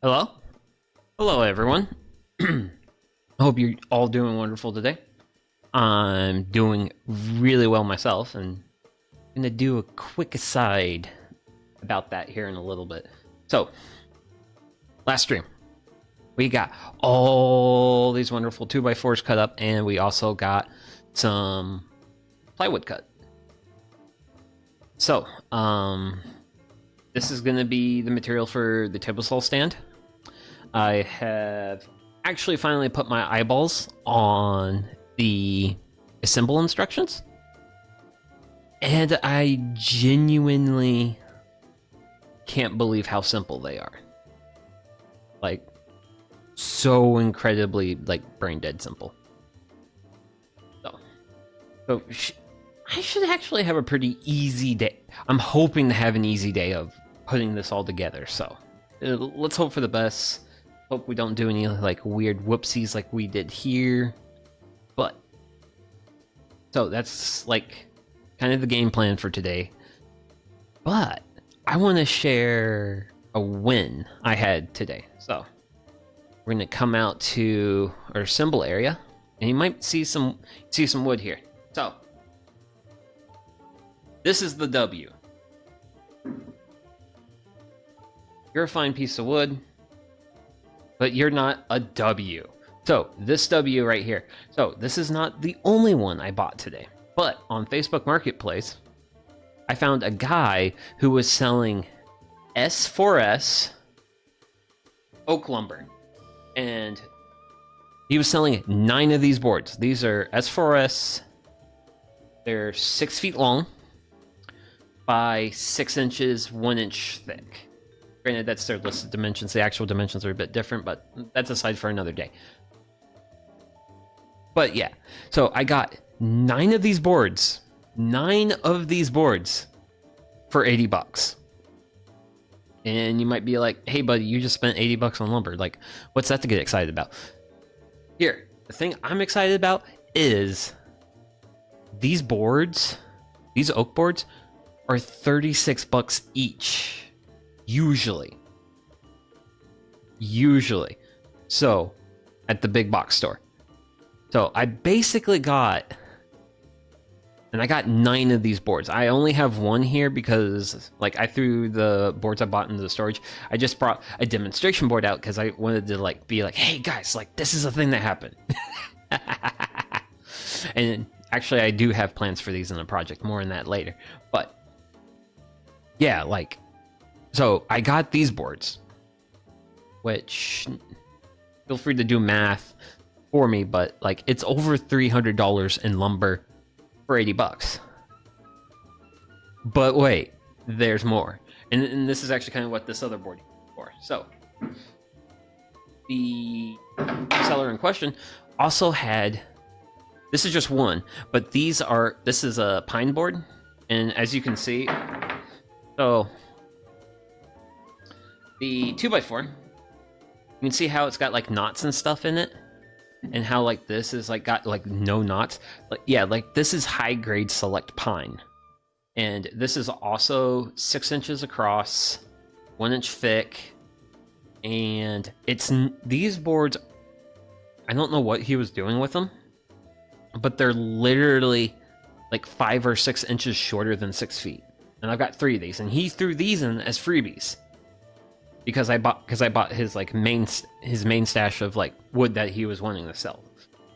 Hello? Hello, everyone. I hope you're all doing wonderful today. I'm doing really well myself, and I'm going to do a quick aside about that here in a little bit. So, last stream, we got all these wonderful 2x4s cut up, and we also got some plywood cut. So, this is going to be the material for the table saw stand. I have actually finally put my eyeballs on the assemble instructions, and I genuinely can't believe how simple they are. Like, so incredibly, like, brain dead simple. So I should actually have a pretty easy day. I'm hoping to have an easy day of putting this all together, so let's hope for the best. Hope we don't do any like weird whoopsies like we did here. But so that's like kind of the game plan for today. But I want to share a win I had today. So we're gonna come out to our symbol area, and you might see some wood here. So this is the W. You're a fine piece of wood, but you're not a W. So this W right here. So this is not the only one I bought today, but on Facebook Marketplace, I found a guy who was selling S4S oak lumber, and he was selling 9 of these boards. These are S4S. They're 6 feet long by 6 inches, 1 inch thick. Granted, that's their listed dimensions. The actual dimensions are a bit different, but that's aside for another day. But yeah, so I got 9 of these boards. 9 of these boards for $80. And you might be like, hey, buddy, you just spent $80 on lumber. Like, what's that to get excited about? Here, the thing I'm excited about is these boards, these oak boards, are $36 each. Usually. So, at the big box store. So, I basically got, and I got 9 of these boards. I only have one here because, like, I threw the boards I bought into the storage. I just brought a demonstration board out because I wanted to, like, be like, hey, guys, like, this is a thing that happened. And actually, I do have plans for these in the project. More on that later. But, yeah, like, so I got these boards, which, feel free to do math for me, but like it's over $300 in lumber for $80. But wait, there's more, and this is actually kind of what this other board is for. So the seller in question also had, this is just one, but this is a pine board, and as you can see, so the 2x4, you can see how it's got like knots and stuff in it, and how like this is like got like no knots. Like, yeah, like this is high grade select pine, and this is also 6 inches across, 1 inch thick, and it's these boards. I don't know what he was doing with them, but they're literally like 5 or 6 inches shorter than 6 feet, and I've got 3 of these, and he threw these in as freebies. Because I bought his like main stash of like wood that he was wanting to sell.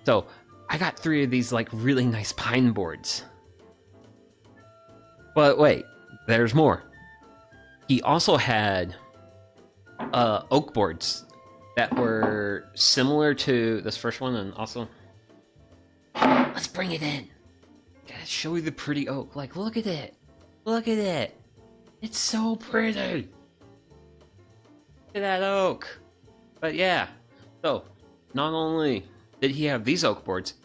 So I got 3 of these like really nice pine boards. But wait, there's more. He also had oak boards that were similar to this first one, and also, let's bring it in. Gotta show you the pretty oak. Like, look at it. Look at it. It's so pretty. Look at that oak. But yeah, so not only did he have these oak boards,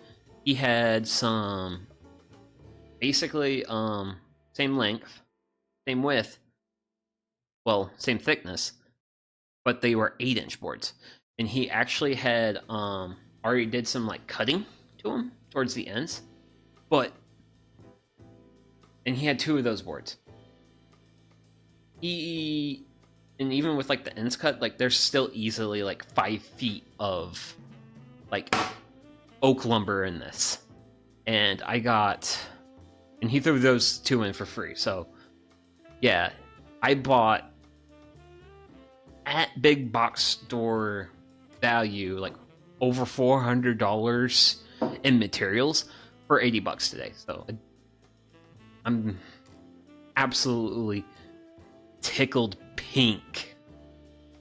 he had some basically same length, same width, well, same thickness, but they were 8-inch boards. And he actually had already did some like cutting to them towards the ends, and he had 2 of those boards. He and even with like the ends cut, like there's still easily like 5 feet of like oak lumber in this. And and he threw those 2 in for free. So yeah, I bought at big box store value like over $400 in materials for $80 today. So I'm absolutely tickled pink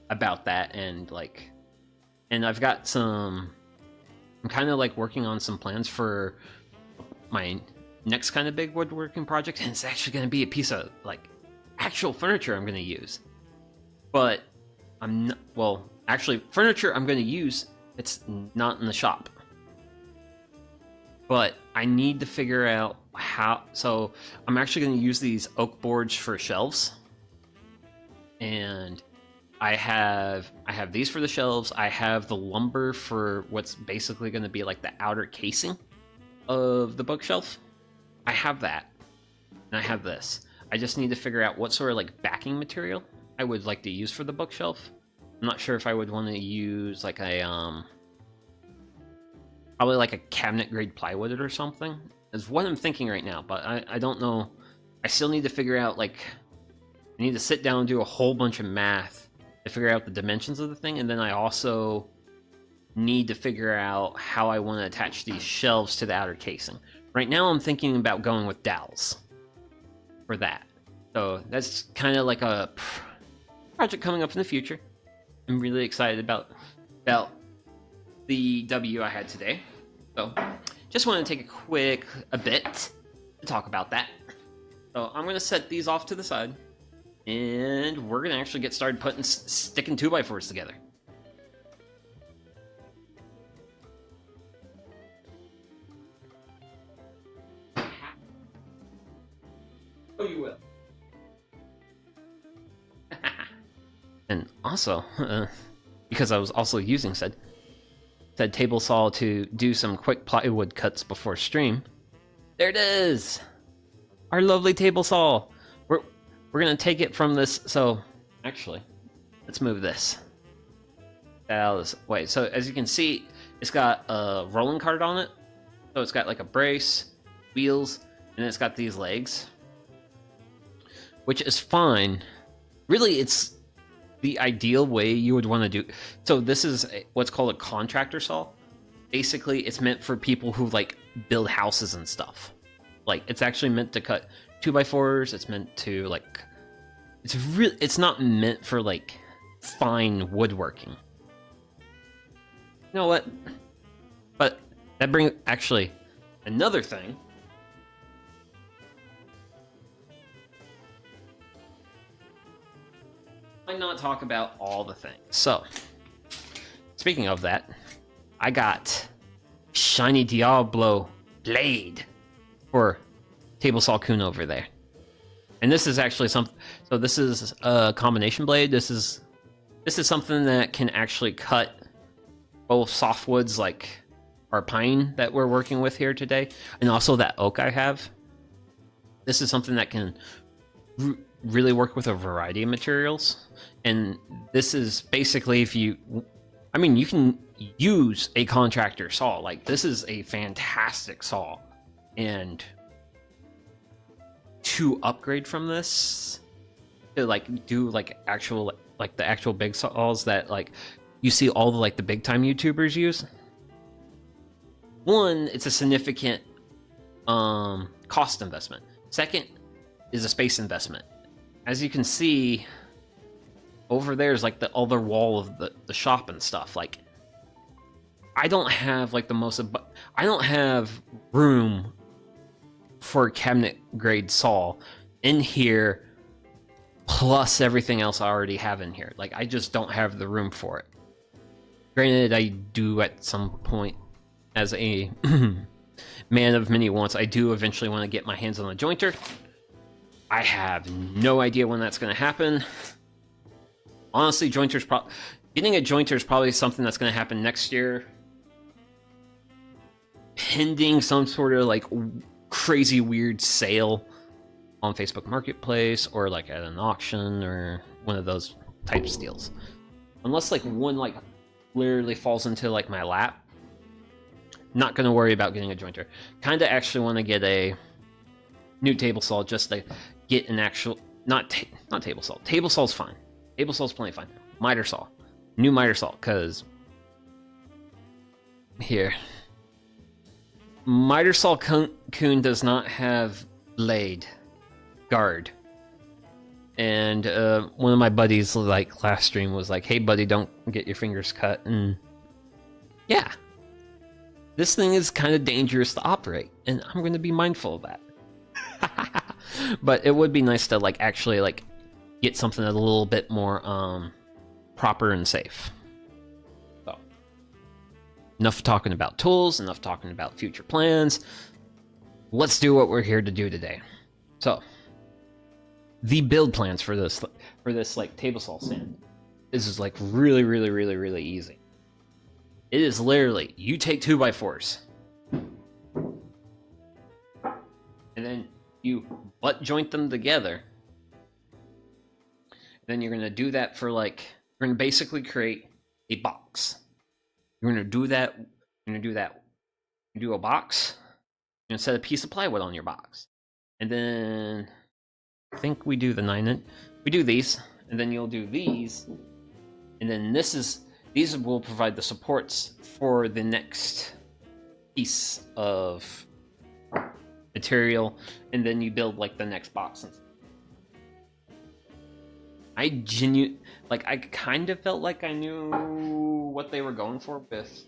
about that. And I've got I'm kind of like working on some plans for my next kind of big woodworking project, and it's actually going to be a piece of like actual furniture I'm going to use. But I'm not, well, actually furniture I'm going to use, it's not in the shop. But I need to figure out how, so I'm actually going to use these oak boards for shelves. And I have these for the shelves. I have the lumber for what's basically going to be like the outer casing of the bookshelf. I have that. And I have this. I just need to figure out what sort of like backing material I would like to use for the bookshelf. I'm not sure if I would want to use like a probably like a cabinet grade plywood or something is what I'm thinking right now, but I don't know. I still need to figure out, like, I need to sit down and do a whole bunch of math to figure out the dimensions of the thing, and then I also need to figure out how I want to attach these shelves to the outer casing. Right now I'm thinking about going with dowels for that. So that's kind of like a project coming up in the future. I'm really excited about the W I had today. So just want to take a bit to talk about that. So I'm going to set these off to the side, and we're going to actually get started sticking 2x4s together. Oh, you will. And also, because I was also using said table saw to do some quick plywood cuts before stream. There it is! Our lovely table saw! We're gonna take it from this, so actually, let's move this out of this way. So as you can see, it's got a rolling cart on it. So it's got like a brace, wheels, and it's got these legs, which is fine. Really, it's the ideal way you would want to do. So this is what's called a contractor saw. Basically, it's meant for people who like build houses and stuff. Like, it's actually meant to cut 2x4s. It's meant to like, it's not meant for like fine woodworking. You know what? But that brings actually another thing. Why not talk about all the things? So, speaking of that, I got shiny Diablo blade for Table Saw Kun over there. And this is actually something, so this is a combination blade. This is something that can actually cut both softwoods like our pine that we're working with here today, and also that oak I have. This is something that can really work with a variety of materials. And this is basically, you can use a contractor saw. Like, this is a fantastic saw. And to upgrade from this to like do like actual, like the actual big saws that like you see all the like the big time YouTubers use. One, it's a significant cost investment. Second is a space investment. As you can see, over there is like the other wall of the shop and stuff. Like, I don't have like I don't have room for a cabinet grade saw in here, plus everything else I already have in here. Like, I just don't have the room for it. Granted, I do at some point, as a man of many wants, I do eventually want to get my hands on a jointer. I have no idea when that's going to happen. Honestly, getting a jointer is probably something that's going to happen next year, pending some sort of like crazy weird sale on Facebook Marketplace or like at an auction or one of those type steels. Unless like one like literally falls into like my lap. Not gonna worry about getting a jointer. Kinda actually want to get a new table saw just to get an actual not table saw. Table saw's fine. Table saw's plenty fine. Miter saw. New miter saw, cause here. Miter saw Kun does not have blade guard. And one of my buddies like last stream was like, hey buddy, don't get your fingers cut. And yeah. This thing is kind of dangerous to operate, and I'm going to be mindful of that. But it would be nice to like actually like get something that's a little bit more proper and safe. So enough talking about tools, enough talking about future plans. Let's do what we're here to do today. So the build plans for this like table saw stand. This is like really easy. It is literally, you take 2x4s, and then you butt joint them together. Then you're going to do that for like, you're going to basically create a box. You're going to do that, you do a box, you're going to set a piece of plywood on your box. And then, I think we do the 9-inch, we do these, and then you'll do these, and then these will provide the supports for the next piece of material, and then you build like the next box. I kind of felt like I knew what they were going for with,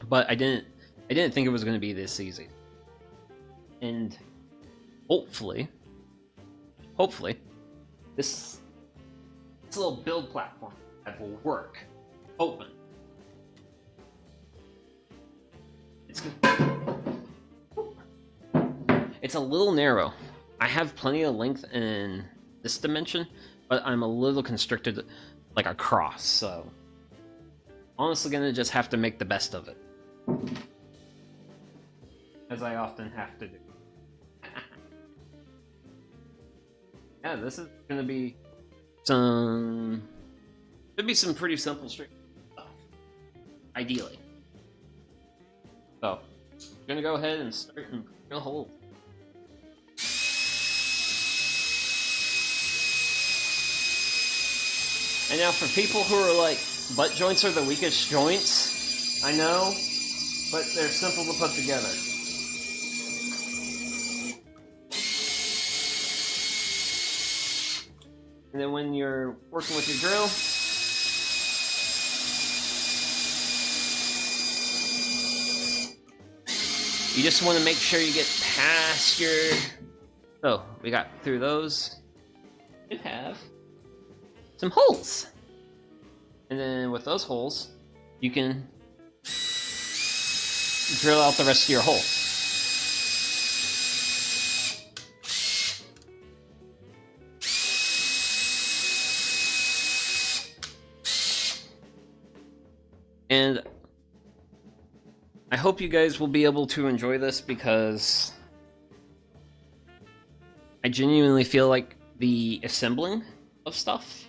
but I didn't think it was going to be this easy. And hopefully, this little build platform that will work. Open. It's a little narrow. I have plenty of length in this dimension, but I'm a little constricted like across, so honestly gonna just have to make the best of it. As I often have to do. Yeah, this is gonna be should be some pretty simple straight stuff. Ideally. So, I'm gonna go ahead and start and drill holes. And now for people who are like, butt joints are the weakest joints, I know, but they're simple to put together. And then when you're working with your drill, you just want to make sure you get past your... So, we got through those. You have some holes. And then with those holes, you can drill out the rest of your hole. And I hope you guys will be able to enjoy this because I genuinely feel like the assembling of stuff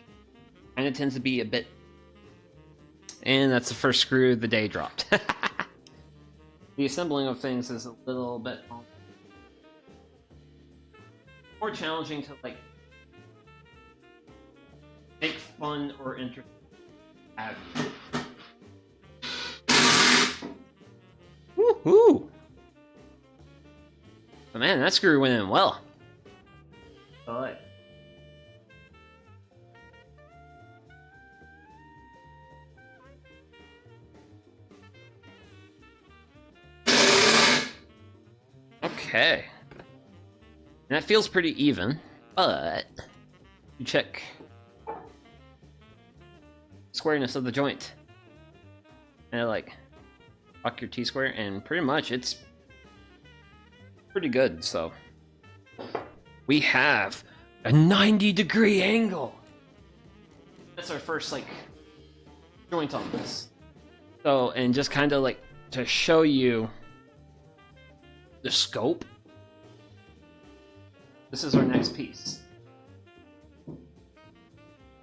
kind of tends to be a bit... And that's the first screw the day dropped. The assembling of things is a little bit more challenging to like make fun or interesting out of. Woohoo! But man, that screw went in well. I like. Okay. And that feels pretty even, but you check squareness of the joint. And like fuck your T-square, and pretty much it's pretty good. So we have a 90-degree angle. That's our first like joint on this. So, and just kind of like to show you the scope, this is our next piece.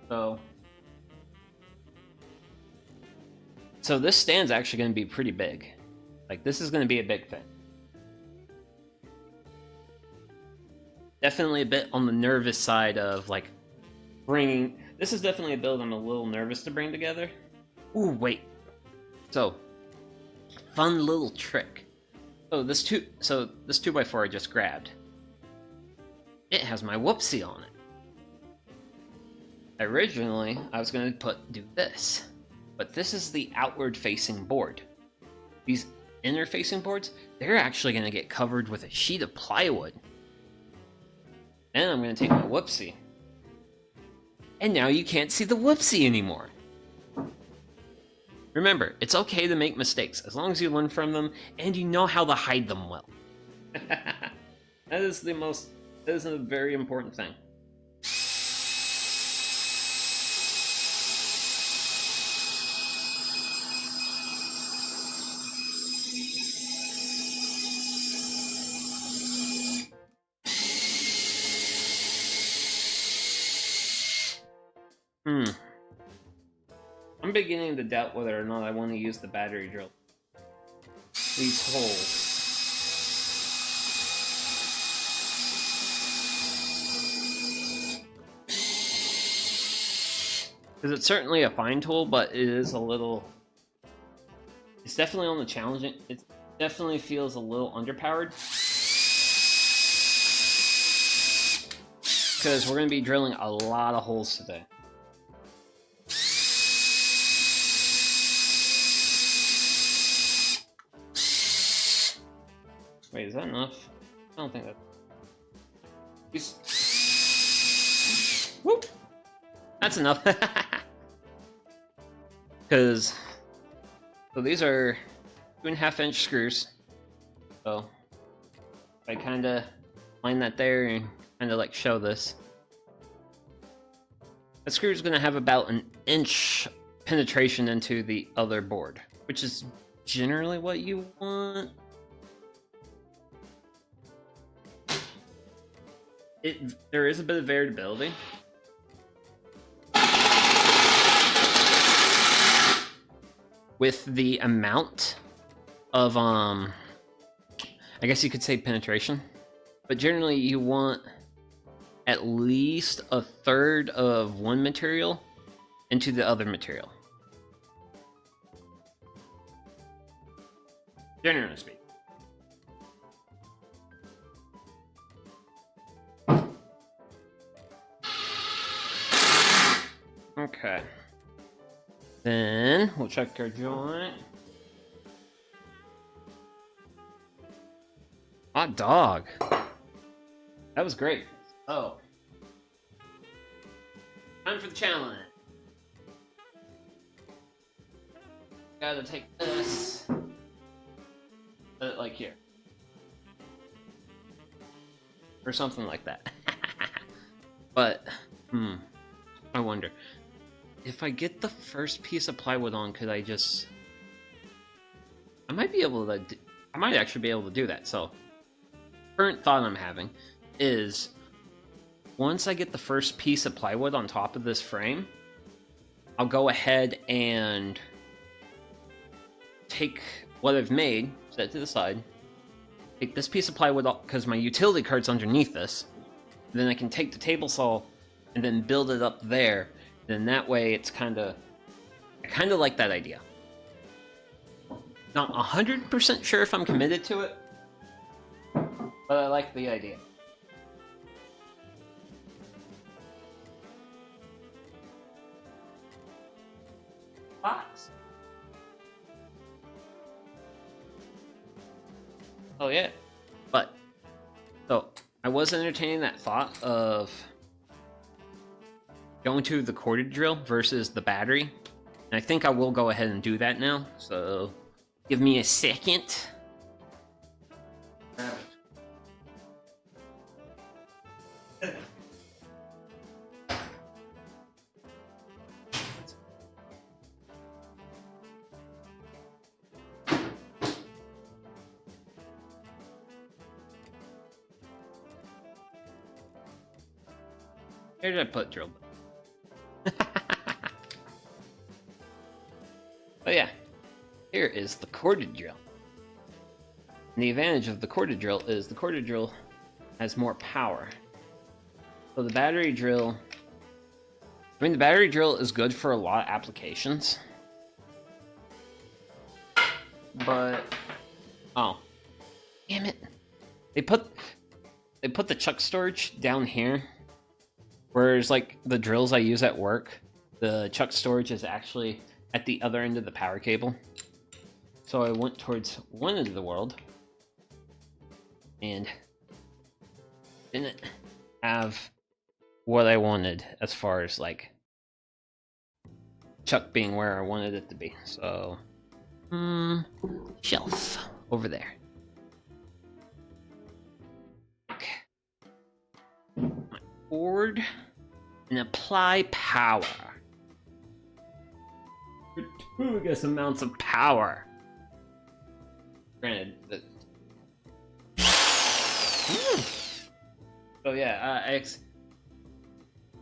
So this stand's actually going to be pretty big. Like, this is going to be a big thing. Definitely a bit on the nervous side of, like, bringing... This is definitely a build I'm a little nervous to bring together. Ooh, wait. So, fun little trick. So this 2x4 I just grabbed. It has my whoopsie on it. Originally, I was going to do this. But this is the outward-facing board. These inner-facing boards, they're actually going to get covered with a sheet of plywood. And I'm going to take my whoopsie. And now you can't see the whoopsie anymore. Remember, it's okay to make mistakes, as long as you learn from them, and you know how to hide them well. That is a very important thing. I'm beginning to doubt whether or not I want to use the battery drill. These holes. Because it's certainly a fine tool, but it is a little... It's definitely on the challenging... It definitely feels a little underpowered. Because we're going to be drilling a lot of holes today. Wait, is that enough? I don't think that... Whoop! That's enough. Because... So these are 2.5-inch screws. So... I kinda line that there and kinda like show this. The screw is gonna have about an inch penetration into the other board, which is generally what you want. There is a bit of variability. With the amount of, I guess you could say penetration. But generally you want at least a third of one material into the other material. Generally speaking. Okay. Then we'll check our joint. Hot dog. That was great. Oh. Time for the challenge. Gotta take this. Put it like here. Or something like that. But, I wonder. If I get the first piece of plywood on, could I just... I might actually be able to do that, so... Current thought I'm having is... Once I get the first piece of plywood on top of this frame, I'll go ahead and... take what I've made, set it to the side, take this piece of plywood off, because my utility cart's underneath this, then I can take the table saw and then build it up there. Then that way it's I kind of like that idea. Not 100% sure if I'm committed to it, but I like the idea. Box. Oh yeah. But, so, I was entertaining that thought of going to the corded drill versus the battery. And I think I will go ahead and do that now. So, give me a second. Where did I put drill? But yeah, here is the corded drill. And the advantage of the corded drill is the corded drill has more power. So the battery drill, I mean, the battery drill is good for a lot of applications. But, oh, damn it. They put the chuck storage down here. Whereas, like, the drills I use at work, the chuck storage is actually at the other end of the power cable. So I went towards one end of the world and didn't have what I wanted as far as, like, chuck being where I wanted it to be. So, shelf over there. Okay. My board and apply power. Gratuitous amounts of power. Granted, that. So yeah, I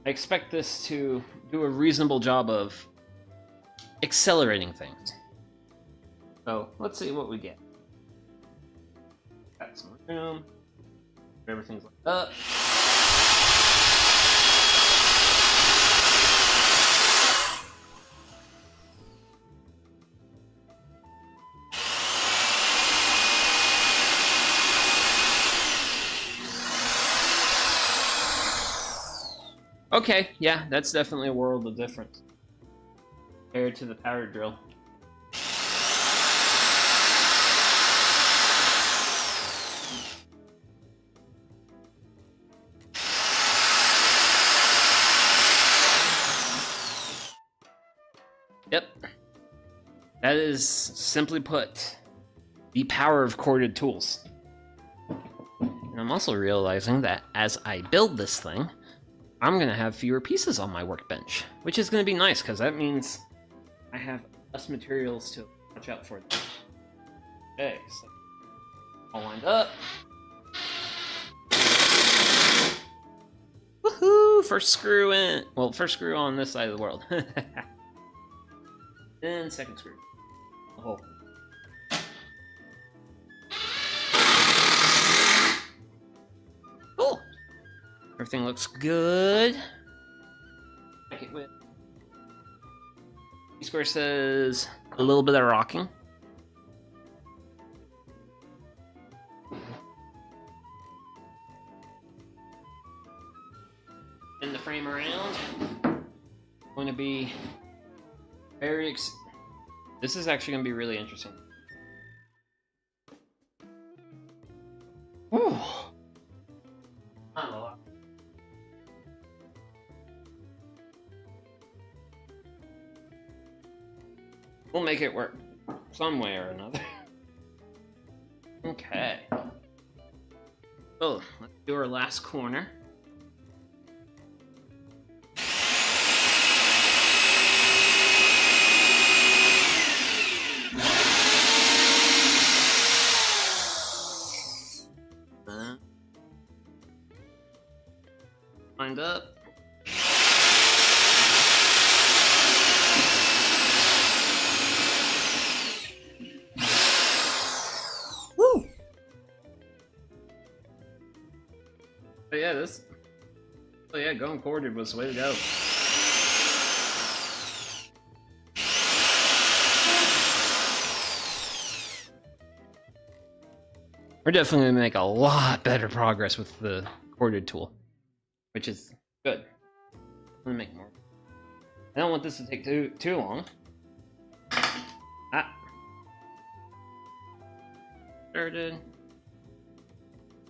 expect this to do a reasonable job of accelerating things. So let's see what we get. Got some room. Everything's like up. Okay, yeah, that's definitely a world of difference compared to the power drill. Yep. That is, simply put, the power of corded tools. And I'm also realizing that as I build this thing, I'm going to have fewer pieces on my workbench, which is going to be nice, because that means I have less materials to watch out for. Okay, so all lined up. Woohoo! First screw in. Well, first screw on this side of the world. Then second screw. The hole. Cool. Everything looks good. Check it with. Square says a little bit of rocking. In the frame around. Going to be very. This is actually going to be really interesting. Whew. Not a lot. We'll make it work some way or another. Okay. So, let's do our last corner. Lined up. Woo! But yeah, going corded was the way to go. We're definitely going to make a lot better progress with the corded tool, which is good. Let me make more. I don't want this to take too long. Started.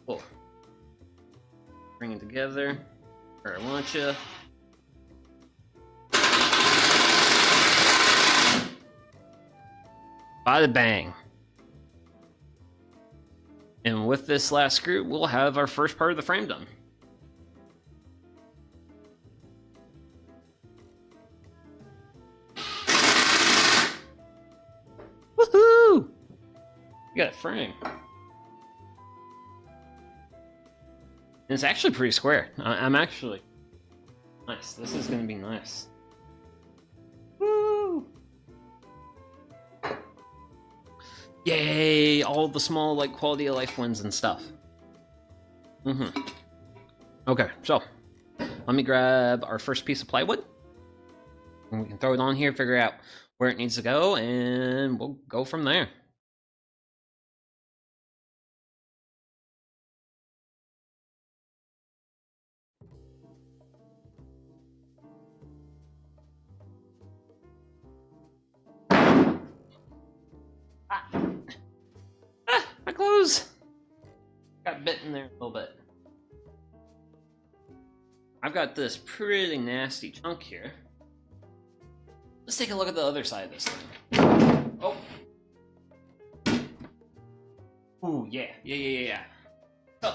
Cool. Bring it together. Where I want you. Bada bang. And with this last screw, we'll have our first part of the frame done. Woohoo! You got a frame. And it's actually pretty square. I'm actually... Nice. This is going to be nice. Yay! All the small, like, quality of life wins and stuff. Okay, so let me grab our first piece of plywood. And we can throw it on here, figure out where it needs to go, and we'll go from there. My clothes! Got bit in there a little bit. I've got this pretty nasty chunk here. Let's take a look at the other side of this thing. Oh. Ooh, yeah. So.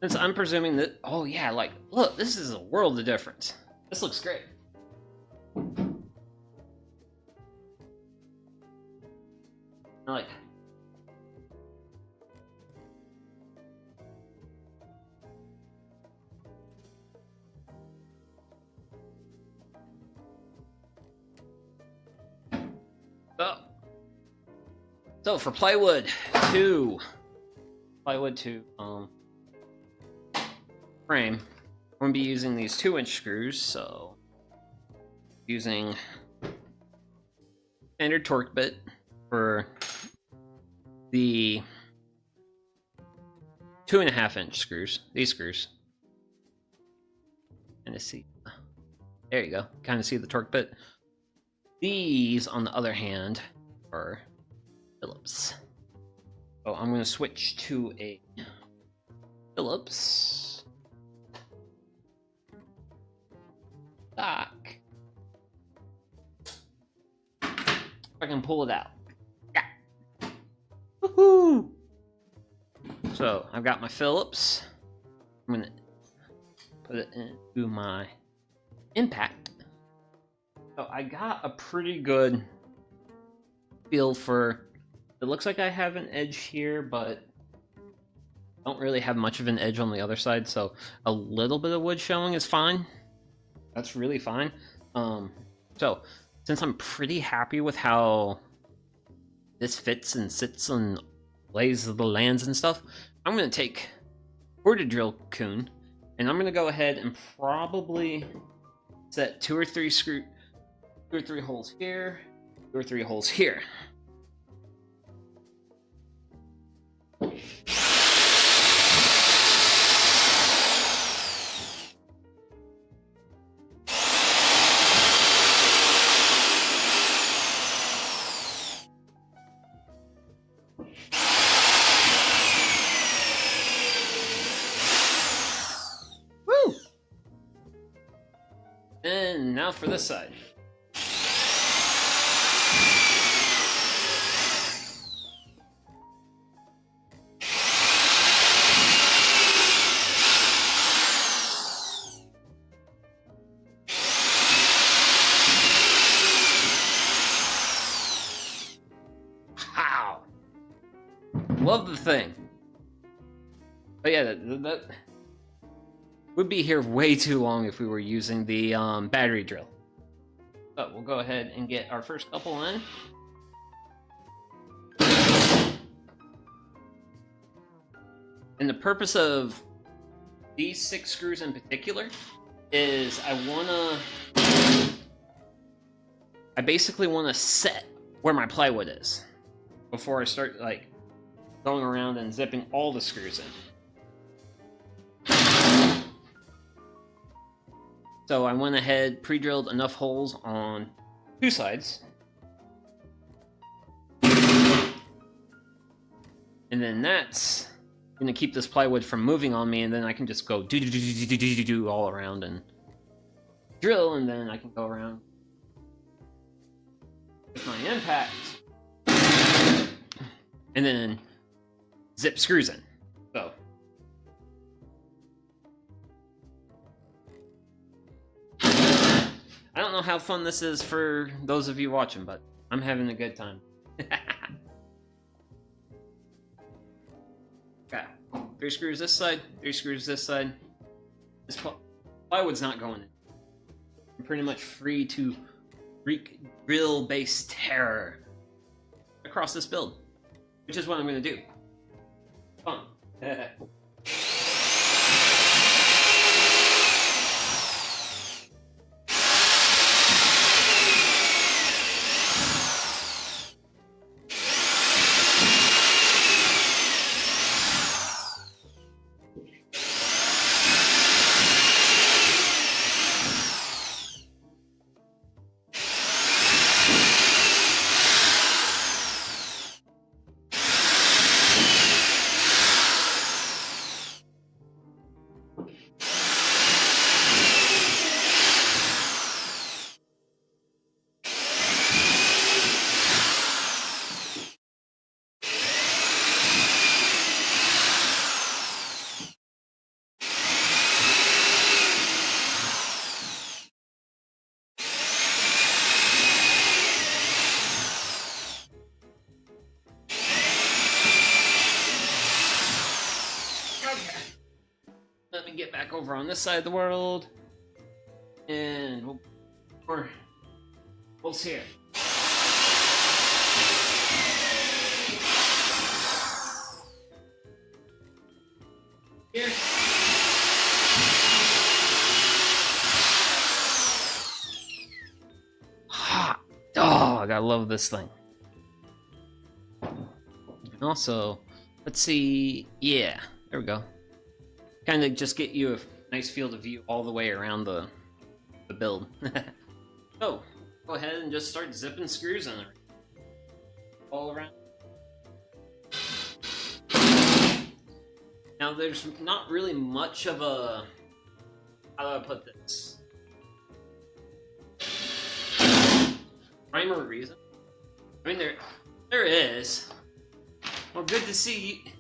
Since I'm presuming that... Oh, yeah, like, look, this is a world of difference. This looks great. I like... So for plywood to frame, I'm going to be using these 2-inch screws. So using standard torque bit for the 2.5-inch screws. These screws. Kind of see. There you go. Kind of see the torque bit. These, on the other hand, are Phillips. So I'm going to switch to a Phillips stock. If I can pull it out. Yeah. Woohoo! So I've got my Phillips. I'm going to put it into my impact. So I got a pretty good feel for... It looks like I have an edge here, but I don't really have much of an edge on the other side, so a little bit of wood showing is fine. That's really fine. So, since I'm pretty happy with how this fits and sits and lays the lands and stuff, I'm going to take quarter drill coon, and I'm going to go ahead and probably set 2 or 3 holes here, 2 or 3 holes here. Woo! And now for this side. Love the thing. But yeah, that would be here way too long if we were using the battery drill. But we'll go ahead and get our first couple in. And the purpose of these 6 screws in particular is I basically want to set where my plywood is before I start like going around and zipping all the screws in. So I went ahead, pre-drilled enough holes on 2 sides. And then that's gonna keep this plywood from moving on me, and then I can just go do all around and drill, and then I can go around with my impact. And then zip screws in. So I don't know how fun this is for those of you watching, but I'm having a good time. Okay, 3 screws this side, 3 screws this side. This plywood's not going in. I'm pretty much free to Greek drill-based terror across this build, which is what I'm going to do. Fun. Let me get back over on this side of the world, and we'll see it. Here. Hot. Oh, I gotta love this thing. And also, let's see. Yeah, there we go. Kind of just get you a nice field of view all the way around the build. So, go ahead and just start zipping screws in there. All around. Now, there's not really much of a... How do I put this? Rhyme or reason? I mean, there is. Well, good to see you...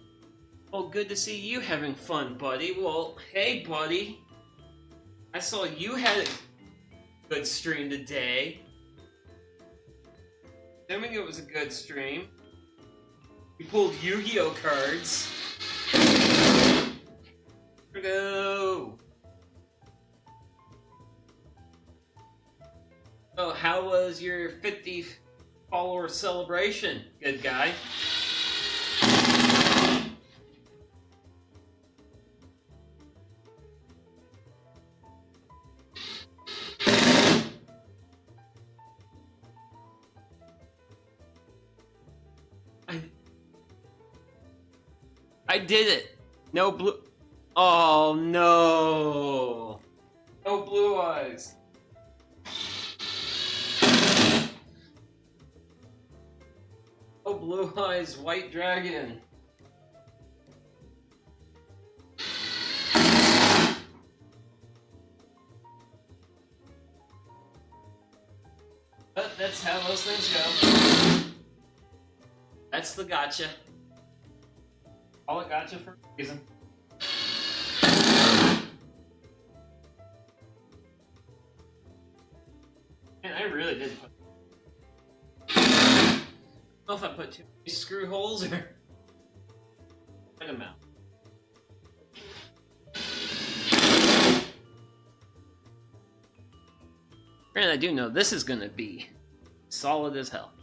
Well, good to see you having fun, buddy. Well, hey, buddy. I saw you had a good stream today. Assuming it was a good stream. You pulled Yu-Gi-Oh cards. Here we go. So, how was your 50 follower celebration, good guy? I did it! No blue... Oh, no! No blue eyes! No blue eyes, white dragon! But that's how those things go. That's the gotcha. Call it gotcha for a reason. Man, I really did put... I don't know if I put too many screw holes or... Right amount. Granted, I do know this is gonna be solid as hell.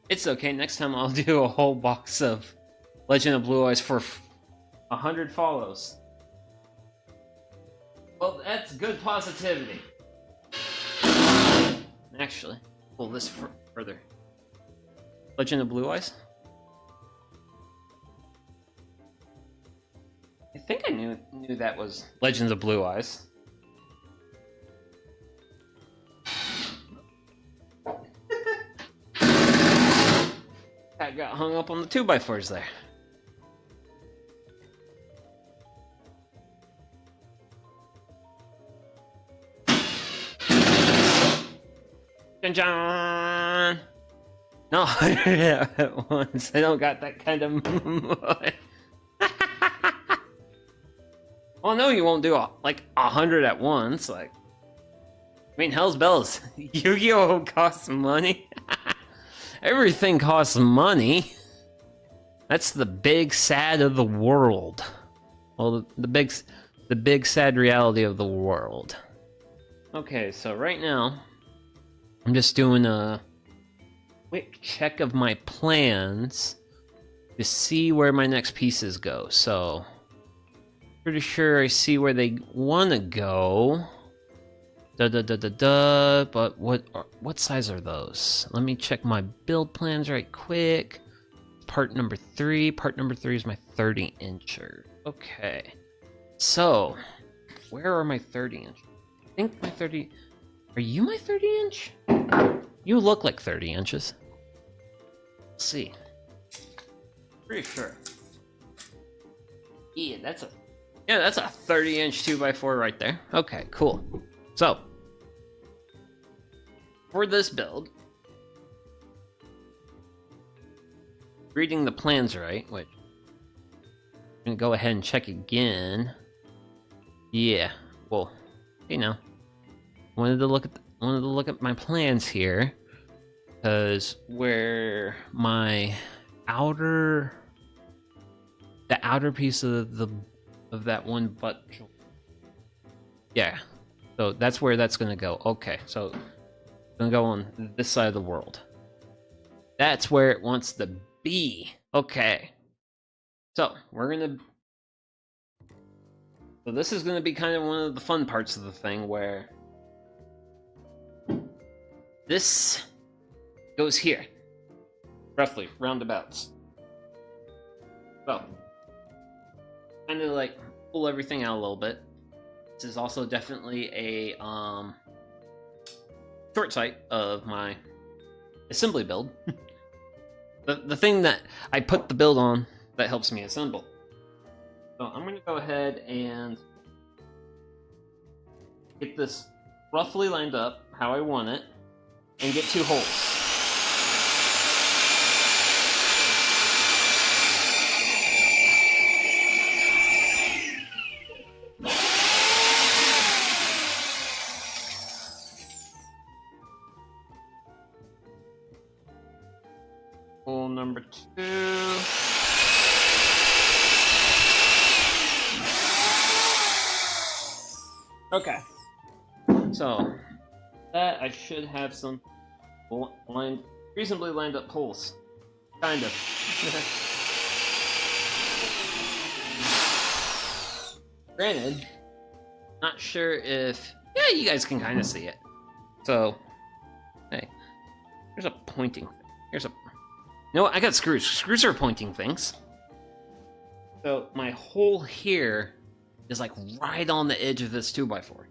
It's okay, next time I'll do a whole box of Legend of Blue Eyes for 100 follows. Well, that's good positivity. Actually, pull this further. Legend of Blue Eyes? I think I knew that was Legends of Blue Eyes. I got hung up on the 2x4s there. John. No, at once. I don't got that kind of money. Well, no, you won't do like 100 at once. Like, I mean, hell's bells. Yu-Gi-Oh costs money. Everything costs money. That's the big sad of the world. Well, the big sad reality of the world. Okay, so right now, I'm just doing a quick check of my plans to see where my next pieces go. So, pretty sure I see where they want to go. But what size are those? Let me check my build plans right quick. Part number 3. Part number 3 is my 30-incher. Okay. So, where are my 30-inch? I think my 30... Are you my 30-inch? You look like 30 inches. Let's see. Pretty sure. Yeah, that's a 30-inch 2x4 right there. Okay, cool. So, for this build, reading the plans right, which I'm gonna go ahead and check again. Yeah, well, you know, wanted to look at my plans here, because where my outer piece of that one butt, yeah. So that's where that's gonna go. Okay, so it's gonna go on this side of the world. That's where it wants to be. Okay. So so this is gonna be kind of one of the fun parts of the thing where this goes here. Roughly, roundabouts. So kind of like pull everything out a little bit. This is also definitely a short sight of my assembly build. the thing that I put the build on that helps me assemble. So I'm going to go ahead and get this roughly lined up how I want it and get 2 holes. Hole number 2. Okay. So, that I should have some reasonably lined up holes. Kind of. Granted, not sure if... Yeah, you guys can kind of see it. So, hey, there's a pointing... Here's a... No, I got screws. Screws are pointing things. So my hole here is like right on the edge of this 2x4.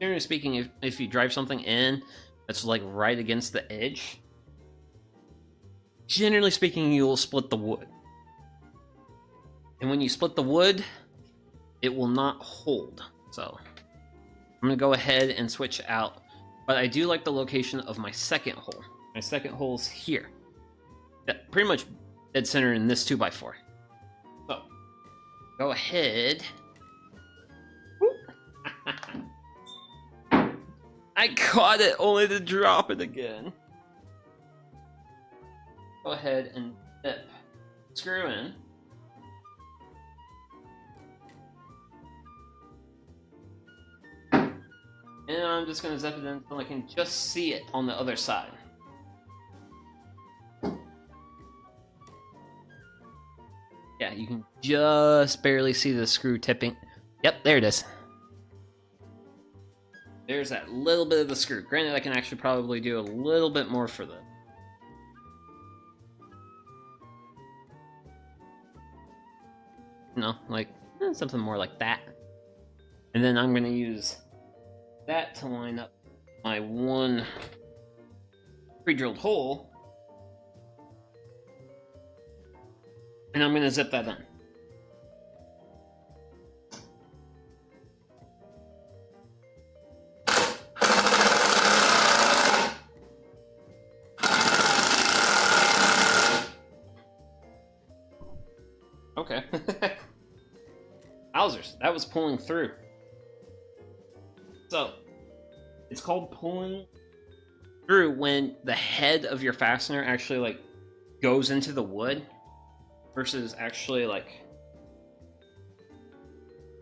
Generally speaking, if you drive something in that's like right against the edge, generally speaking, you will split the wood. And when you split the wood, it will not hold. So I'm gonna go ahead and switch out. But I do like the location of my second hole. My second hole's here. That pretty much dead center in this 2x4. So, go ahead. I caught it only to drop it again. Go ahead and dip. Screw in. And I'm just going to zip it in until I can just see it on the other side. Yeah, you can just barely see the screw tipping. Yep, there it is. There's that little bit of the screw. Granted, I can actually probably do a little bit more for this. No, like something more like that. And then I'm going to use that to line up my one pre-drilled hole. And I'm going to zip that in. Okay. Wowzers, that was pulling through. So, it's called pulling through when the head of your fastener actually like goes into the wood versus actually like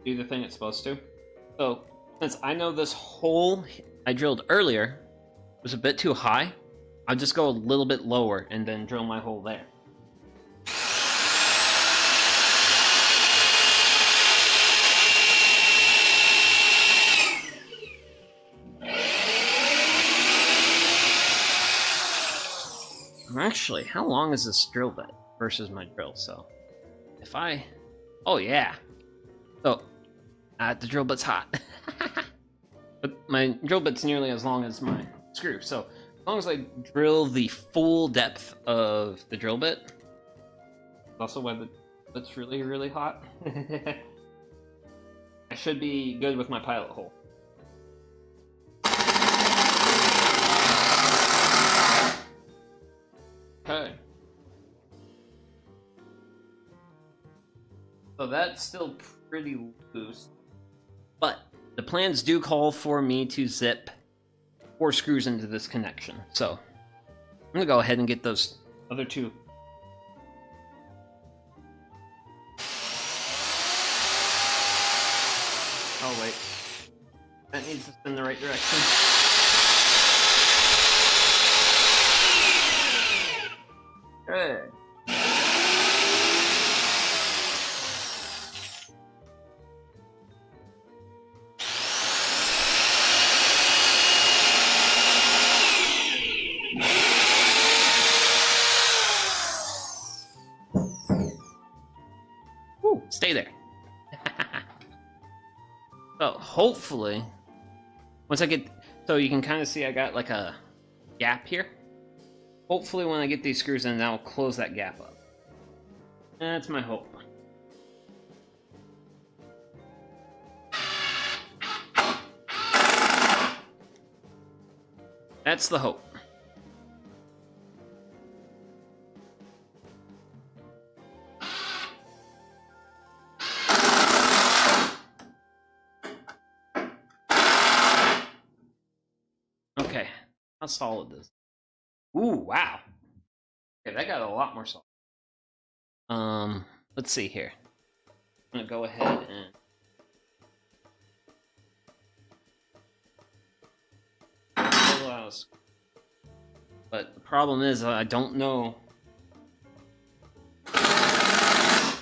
do the thing it's supposed to. So, since I know this hole I drilled earlier was a bit too high, I'll just go a little bit lower and then drill my hole there. Actually, how long is this drill bit versus my drill? So, if I... Oh, yeah. Oh, the drill bit's hot. But my drill bit's nearly as long as my screw, so as long as I drill the full depth of the drill bit, also why the bit's really, really hot, I should be good with my pilot hole. Okay. So that's still pretty loose, but the plans do call for me to zip 4 screws into this connection. So I'm gonna go ahead and get those other 2. Oh wait, that needs to spin the right direction. Good. Woo, stay there. So hopefully, once I get, so you can kind of see I got like a gap here. Hopefully when I get these screws in, that'll close that gap up. That's my hope. That's the hope. Okay, how solid is it? Ooh, wow. Okay, that got a lot more solid. Let's see here. I'm gonna go ahead and pull out. But the problem is I don't know if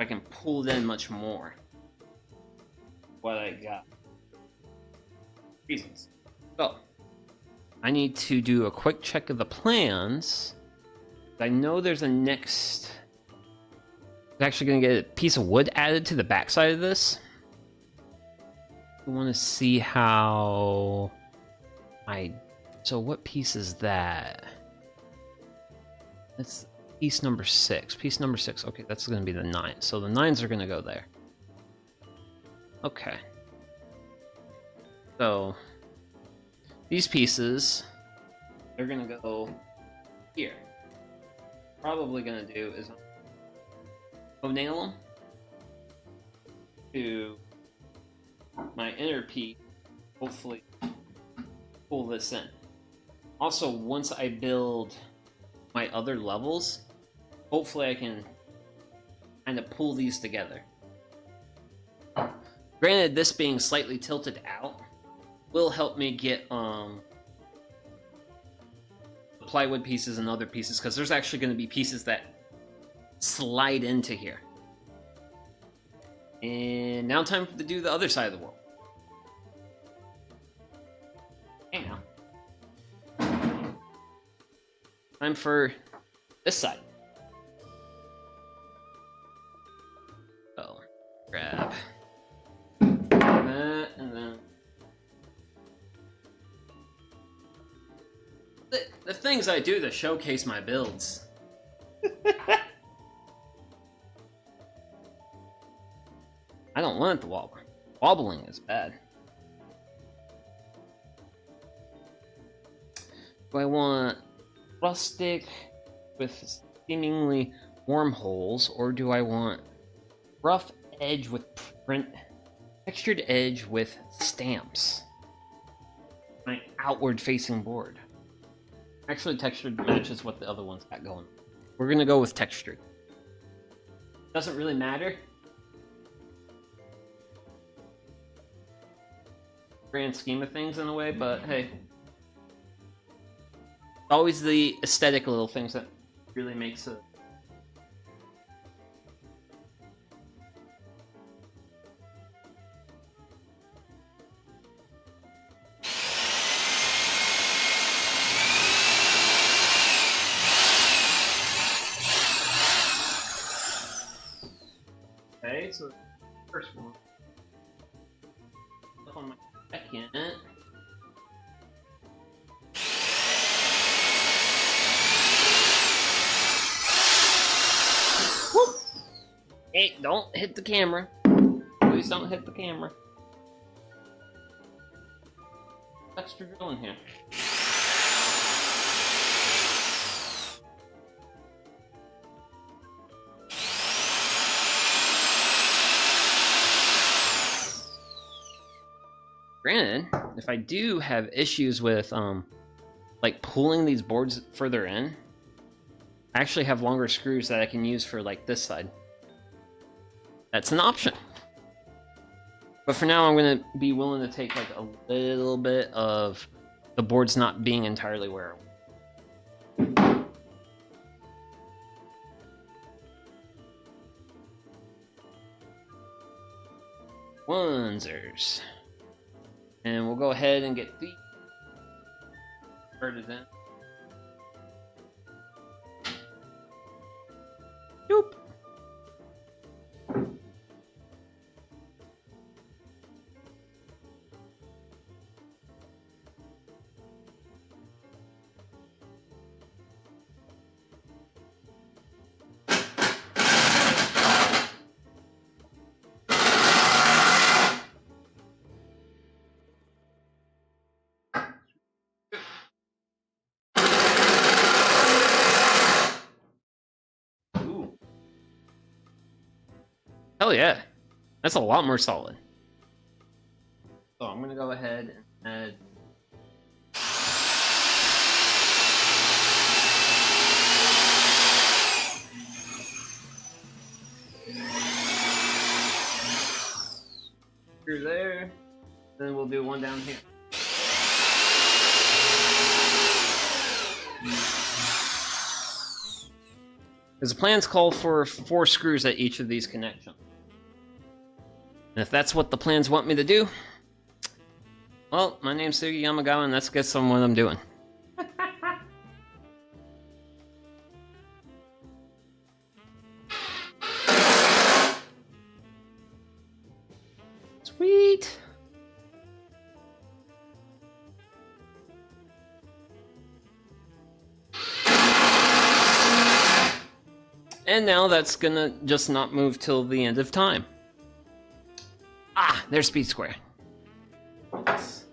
I can pull it in much more. What I got. Reasons. So, I need to do a quick check of the plans. I know there's a next... I'm actually going to get a piece of wood added to the backside of this. I want to see how... So what piece is that? That's piece number 6. Piece number 6. Okay, that's going to be the 9. So the 9s are going to go there. Okay. So these pieces, they're gonna go here. Probably gonna do is nail them to my inner piece. Hopefully, pull this in. Also, once I build my other levels, hopefully I can kind of pull these together. Granted, this being slightly tilted out will help me get the plywood pieces and other pieces, because there's actually going to be pieces that slide into here. And now time to do the other side of the wall. Hey now. Time for this side. So, grab that, and then the things I do to showcase my builds. I don't want it to wobble. Wobbling is bad. Do I want rustic with seemingly wormholes, or do I want rough edge with print, textured edge with stamps? My outward facing board. Actually, textured matches what the other one's got going. We're gonna go with textured. Doesn't really matter. grand scheme of things in a way, but hey. Always the aesthetic little things that really makes it. Okay, so first one. Up on my second. Whoop! Hey, don't hit the camera. Please don't hit the camera. Extra drill in here. Granted, if I do have issues with like pulling these boards further in, I actually have longer screws that I can use for like this side. That's an option. But for now, I'm going to be willing to take like a little bit of the boards not being entirely wearable. Onesers. And we'll go ahead and get the started in. Nope. Hell yeah, that's a lot more solid. So I'm gonna go ahead and add through there, then we'll do one down here. Because the plans call for 4 screws at each of these connections. And if that's what the plans want me to do, well, my name's Sugi Yamagawa, and that's guess on what I'm doing. Sweet. And now that's gonna just not move till the end of time. Ah, there's speed square. Yes.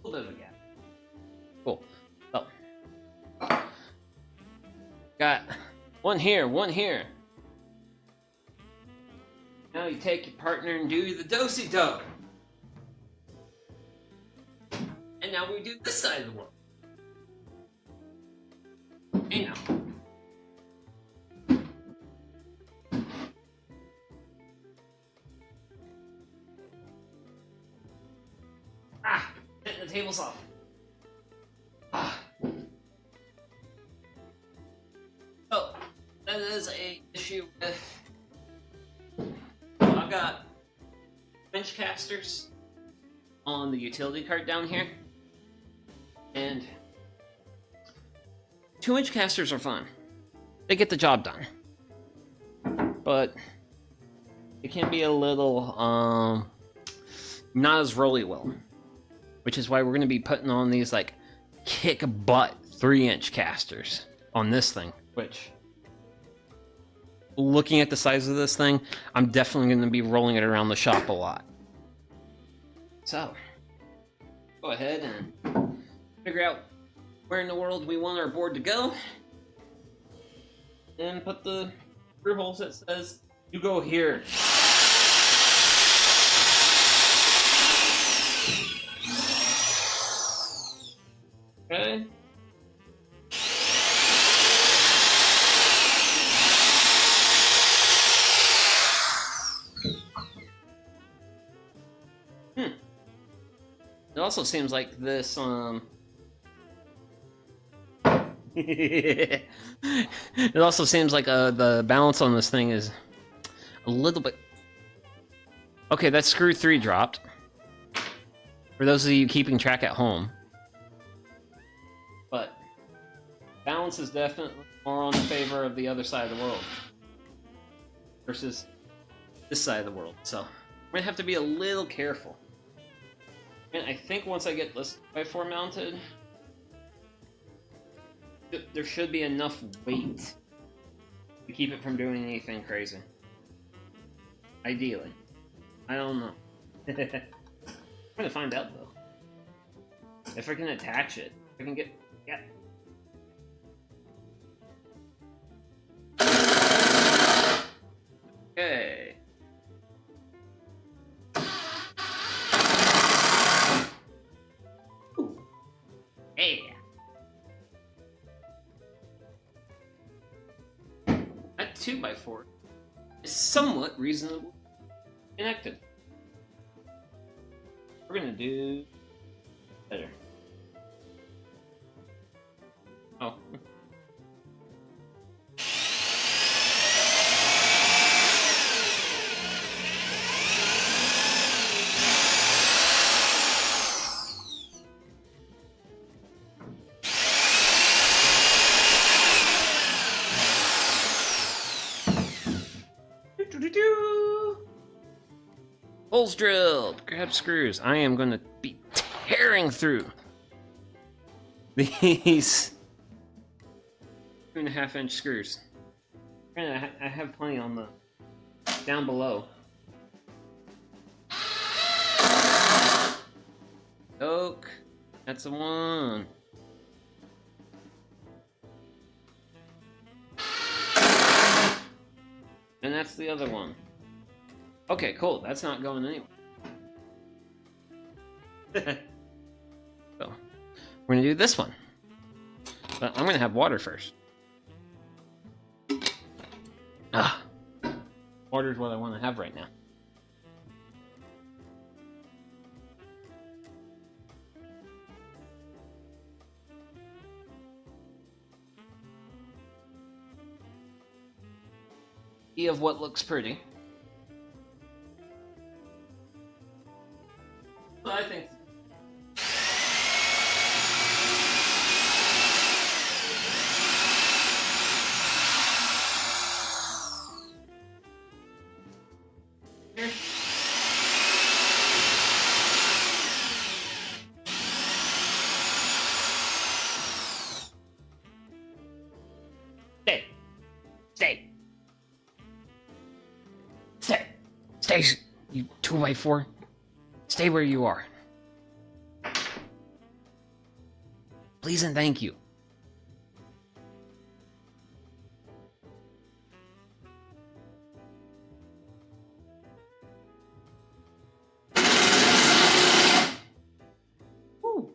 A little bit of a gap. Cool. So, got one here, one here. Now you take your partner and do the do-si-do. And now we do this side of the world. Hey now. Ah, hitting the table's off. Ah. So, that is a issue with. I've got winch casters on the utility cart down here, and 2-inch casters are fine. They get the job done, but it can be a little not as rolly well, which is why we're going to be putting on these like kick butt 3-inch casters on this thing, which, looking at the size of this thing, I'm definitely going to be rolling it around the shop a lot. So, go ahead and figure out where in the world we want our board to go, and put the screw holes that says, you go here. Okay. It also seems like this, it also seems like the balance on this thing is a little bit... Okay, that screw 3 dropped. For those of you keeping track at home. But balance is definitely more on the favor of the other side of the world. Versus this side of the world. So, I'm going to have to be a little careful. And I think once I get this by4 mounted, there should be enough weight to keep it from doing anything crazy. Ideally. I don't know. I'm gonna find out though. If I can attach it, if I can get... Yeah. Okay. Ooh. Hey. That 2x4 is somewhat reasonable connected. We're gonna do better. Oh. Holes drilled! Grab screws. I am going to be tearing through these 2.5-inch screws. And I have plenty on the down below. Oak. That's the one. And that's the other one. Okay, cool. That's not going anywhere. So, we're gonna do this one. But I'm gonna have water first. Ah, water is what I want to have right now. Of what looks pretty. Well, I think. Here. Stay. Stay. Stay, you 2x4. Stay where you are. Please and thank you. Woo.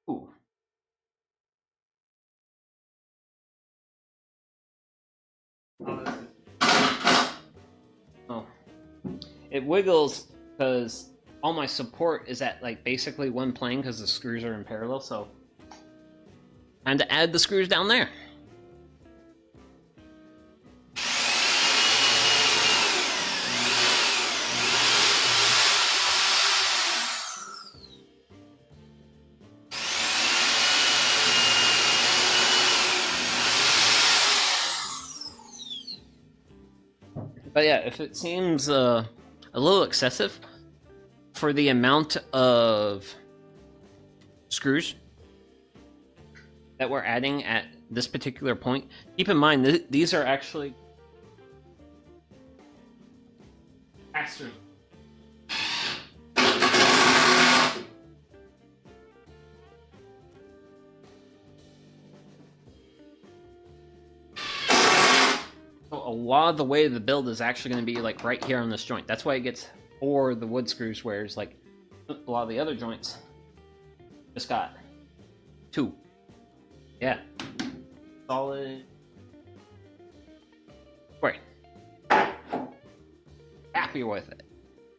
Ooh. Oh. It wiggles because all my support is at like basically one plane because the screws are in parallel, so time to add the screws down there. But yeah, if it seems a little excessive for the amount of screws that we're adding at this particular point, keep in mind these are actually faster. A lot of the weight of the build is actually going to be like right here on this joint. That's why it gets 4 of the wood screws, whereas like a lot of the other joints just got 2. Yeah. Solid. Right. happy with it.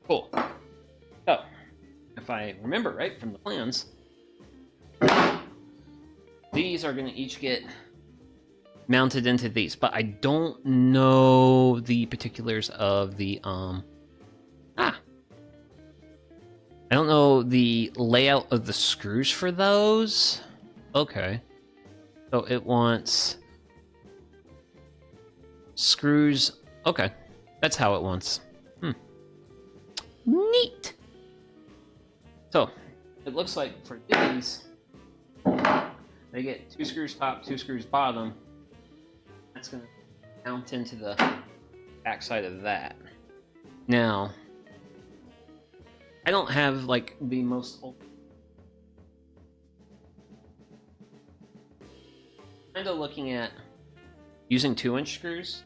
Cool. So, if I remember right from the plans, these are going to each get mounted into these, but I don't know the particulars of the I don't know the layout of the screws for those. Okay. So it wants screws. Okay. That's how it wants. Neat. So, it looks like for these, they get 2 screws top, 2 screws bottom. That's going to mount into the backside of that. Now, I don't have like the most kind of looking at using 2-inch screws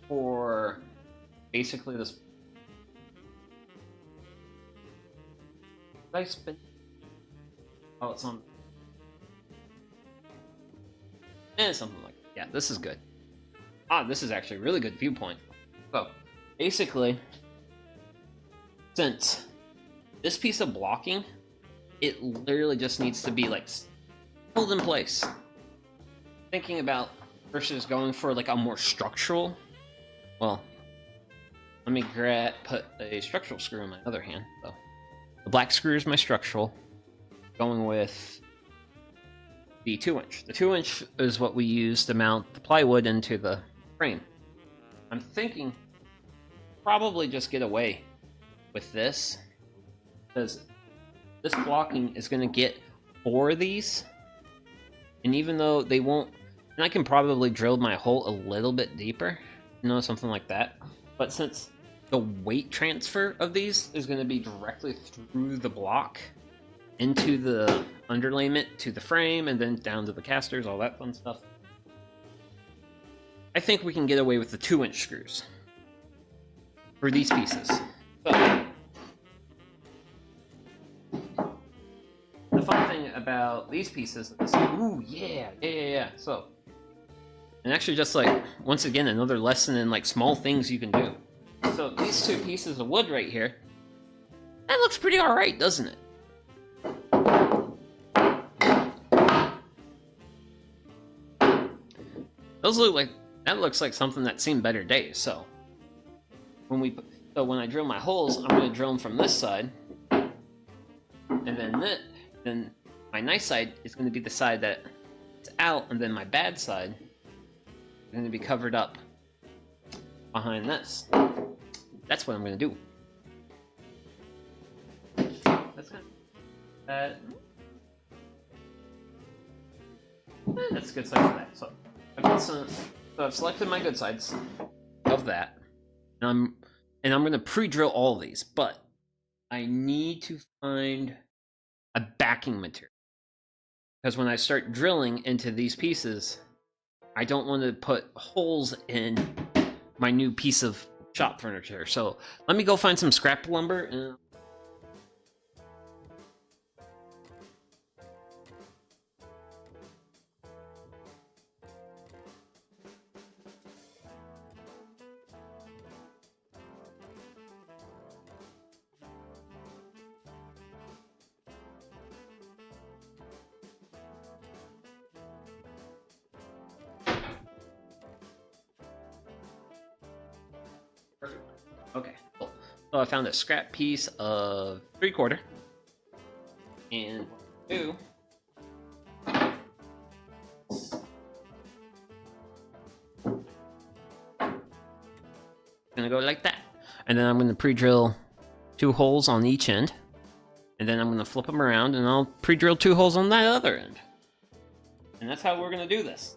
for basically this. I spin. Oh, it's on. Something like that. Yeah, this is good. This is actually a really good viewpoint. So, basically, since this piece of blocking, it literally just needs to be like held in place. Thinking about versus going for like a more structural. Well, let me put a structural screw in my other hand. So, the black screw is my structural. Going with the 2-inch. The 2-inch is what we use to mount the plywood into the frame. I'm thinking probably just get away with this, because this blocking is going to get 4 of these, and even though they won't, and I can probably drill my hole a little bit deeper, something like that, but since the weight transfer of these is going to be directly through the block into the underlayment to the frame and then down to the casters, all that fun stuff, I think we can get away with the 2-inch screws for these pieces. So, the fun thing about these pieces is, ooh, yeah. So, and actually just like, once again, another lesson in like small things you can do. So these 2 pieces of wood right here, that looks pretty alright, doesn't it? Those look like, that looks like something that's seen better days. So when I drill my holes, I'm going to drill them from this side, and then my nice side is going to be the side that it's out, and then my bad side is going to be covered up behind this. That's what I'm going to do. That's kind of, that's a good side for that. So I've selected my good sides of that, and I'm going to pre-drill all these, but I need to find a backing material, because when I start drilling into these pieces, I don't want to put holes in my new piece of shop furniture. So let me go find some scrap lumber and okay, cool. So I found a scrap piece of 3/4, and what I do, gonna go like that, and then I'm gonna pre-drill 2 holes on each end, and then I'm gonna flip them around, and I'll pre-drill 2 holes on that other end, and that's how we're gonna do this.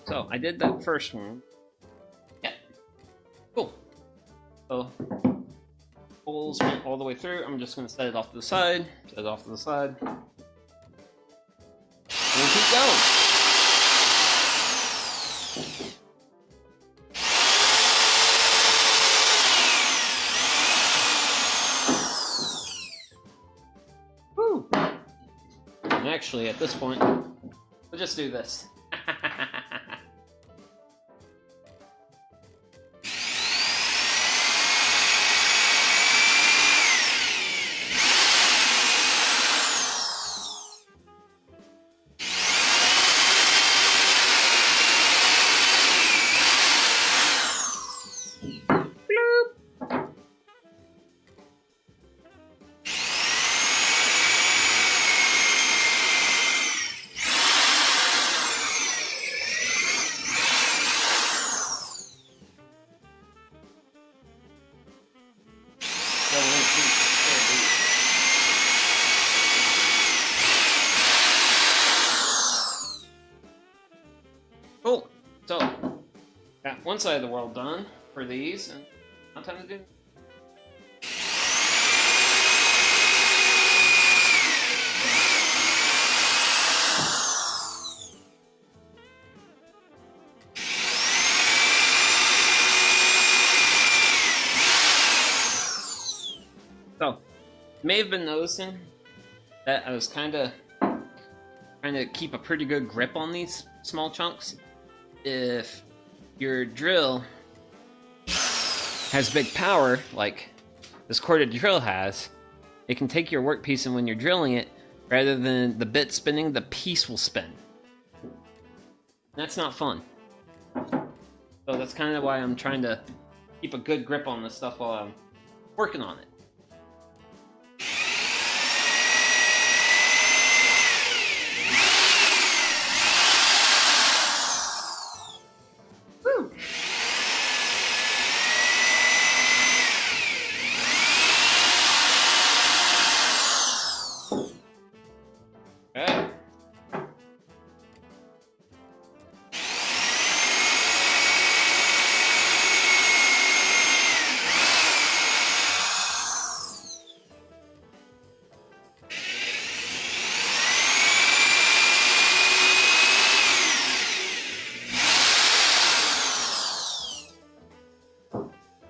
So I did that first one. Yeah. Cool. So holes went all the way through. I'm just gonna set it off to the side. Set it off to the side. And keep going. Actually, at this point, we'll just do this. Cool. So, got one side of the world done for these, and now time to do. So, you may have been noticing that I was kind of trying to keep a pretty good grip on these small chunks. If your drill has big power, like this corded drill has, it can take your workpiece, and when you're drilling it, rather than the bit spinning, the piece will spin. That's not fun. So that's kind of why I'm trying to keep a good grip on this stuff while I'm working on it. Okay.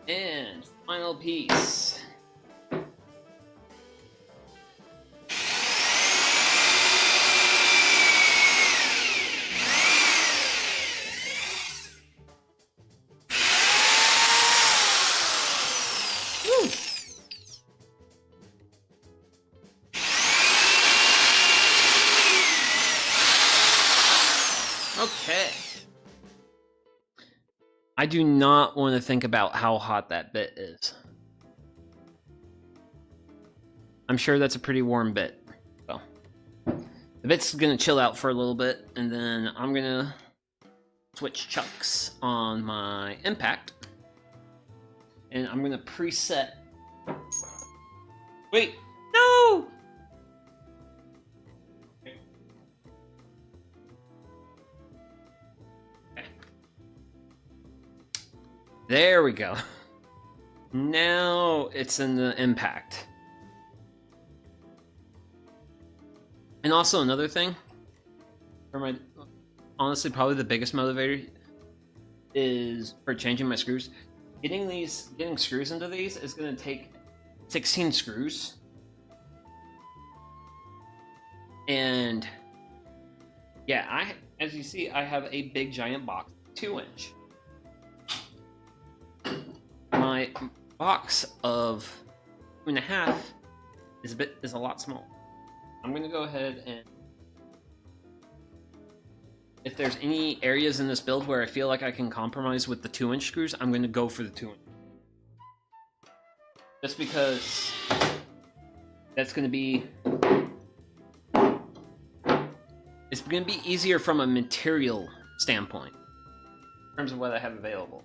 And final piece. Woo. Okay. I do not want to think about how hot that bit is. I'm sure that's a pretty warm bit. So the bit's gonna chill out for a little bit, and then I'm gonna switch chucks on my impact, and I'm gonna preset. Wait, no! There we go. Now it's in the impact. And also another thing, for my, honestly, probably the biggest motivator is for changing my screws. Getting screws into these is going to take 16 screws. And yeah, as you see, I have a big giant box, 2-inch. My box of 2.5 is a lot smaller. I'm gonna go ahead and, if there's any areas in this build where I feel like I can compromise with the 2-inch screws, I'm gonna go for the 2-inch. Just because that's gonna be, it's gonna be easier from a material standpoint in terms of what I have available.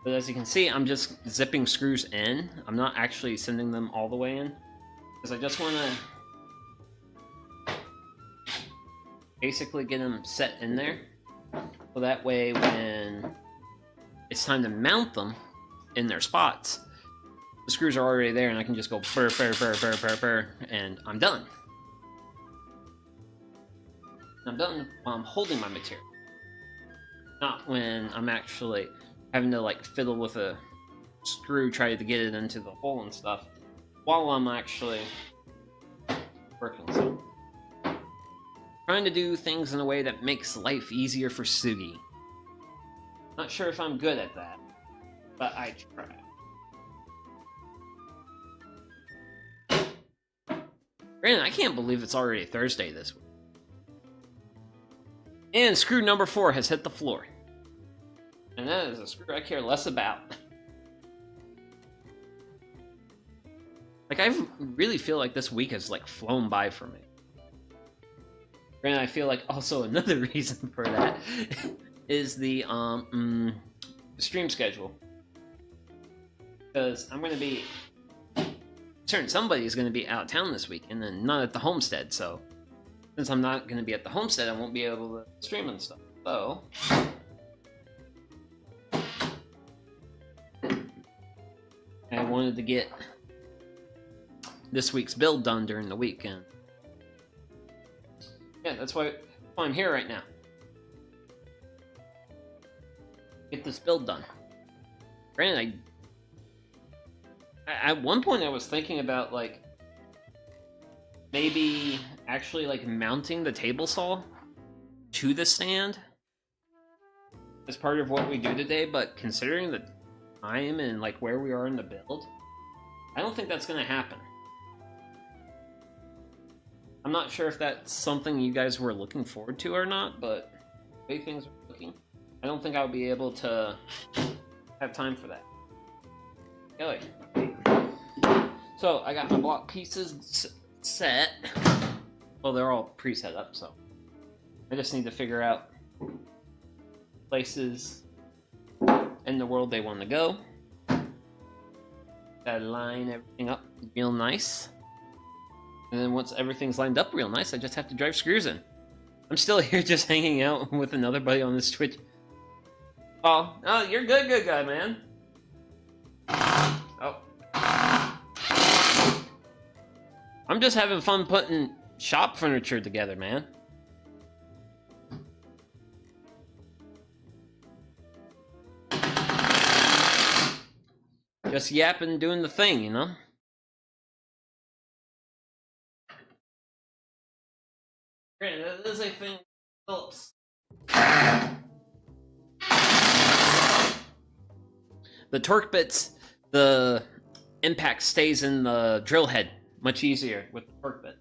But as you can see, I'm just zipping screws in. I'm not actually sending them all the way in, because I just want to basically get them set in there. So that way when it's time to mount them in their spots, the screws are already there and I can just go burr, burr, burr, burr, burr, burr, and I'm done. I'm done while I'm holding my material. Not when I'm actually having to like fiddle with a screw, try to get it into the hole and stuff, while I'm actually working, so trying to do things in a way that makes life easier for Sugi. Not sure if I'm good at that, but I try. Granted, I can't believe it's already Thursday this week. And screw number 4 has hit the floor. And that is a screw I care less about. Like, I really feel like this week has, like, flown by for me. And I feel like also another reason for that is the stream schedule. Because I'm going to be... certain somebody is going to be out of town this week, and then not at the homestead, so... since I'm not going to be at the homestead, I won't be able to stream and stuff. So... I wanted to get this week's build done during the weekend. Yeah, that's why I'm here right now. Get this build done. Granted, at one point I was thinking about, like, maybe actually, like, mounting the table saw to the stand as part of what we do today, but considering the time and, like, where we are in the build, I don't think that's going to happen. I'm not sure if that's something you guys were looking forward to or not, but the way things are looking, I don't think I'll be able to have time for that. Anyway, so I got my block pieces set. Well, they're all pre-set up, so I just need to figure out places in the world they want to go. Gotta line everything up real nice. And then once everything's lined up real nice, I just have to drive screws in. I'm still here just hanging out with another buddy on this Twitch. Oh, you're good guy, man. Oh. I'm just having fun putting shop furniture together, man. Just yapping, doing the thing, you know? Granted, that is a thing, Phillips. The torque bits, the impact stays in the drill head much easier with the torque bit,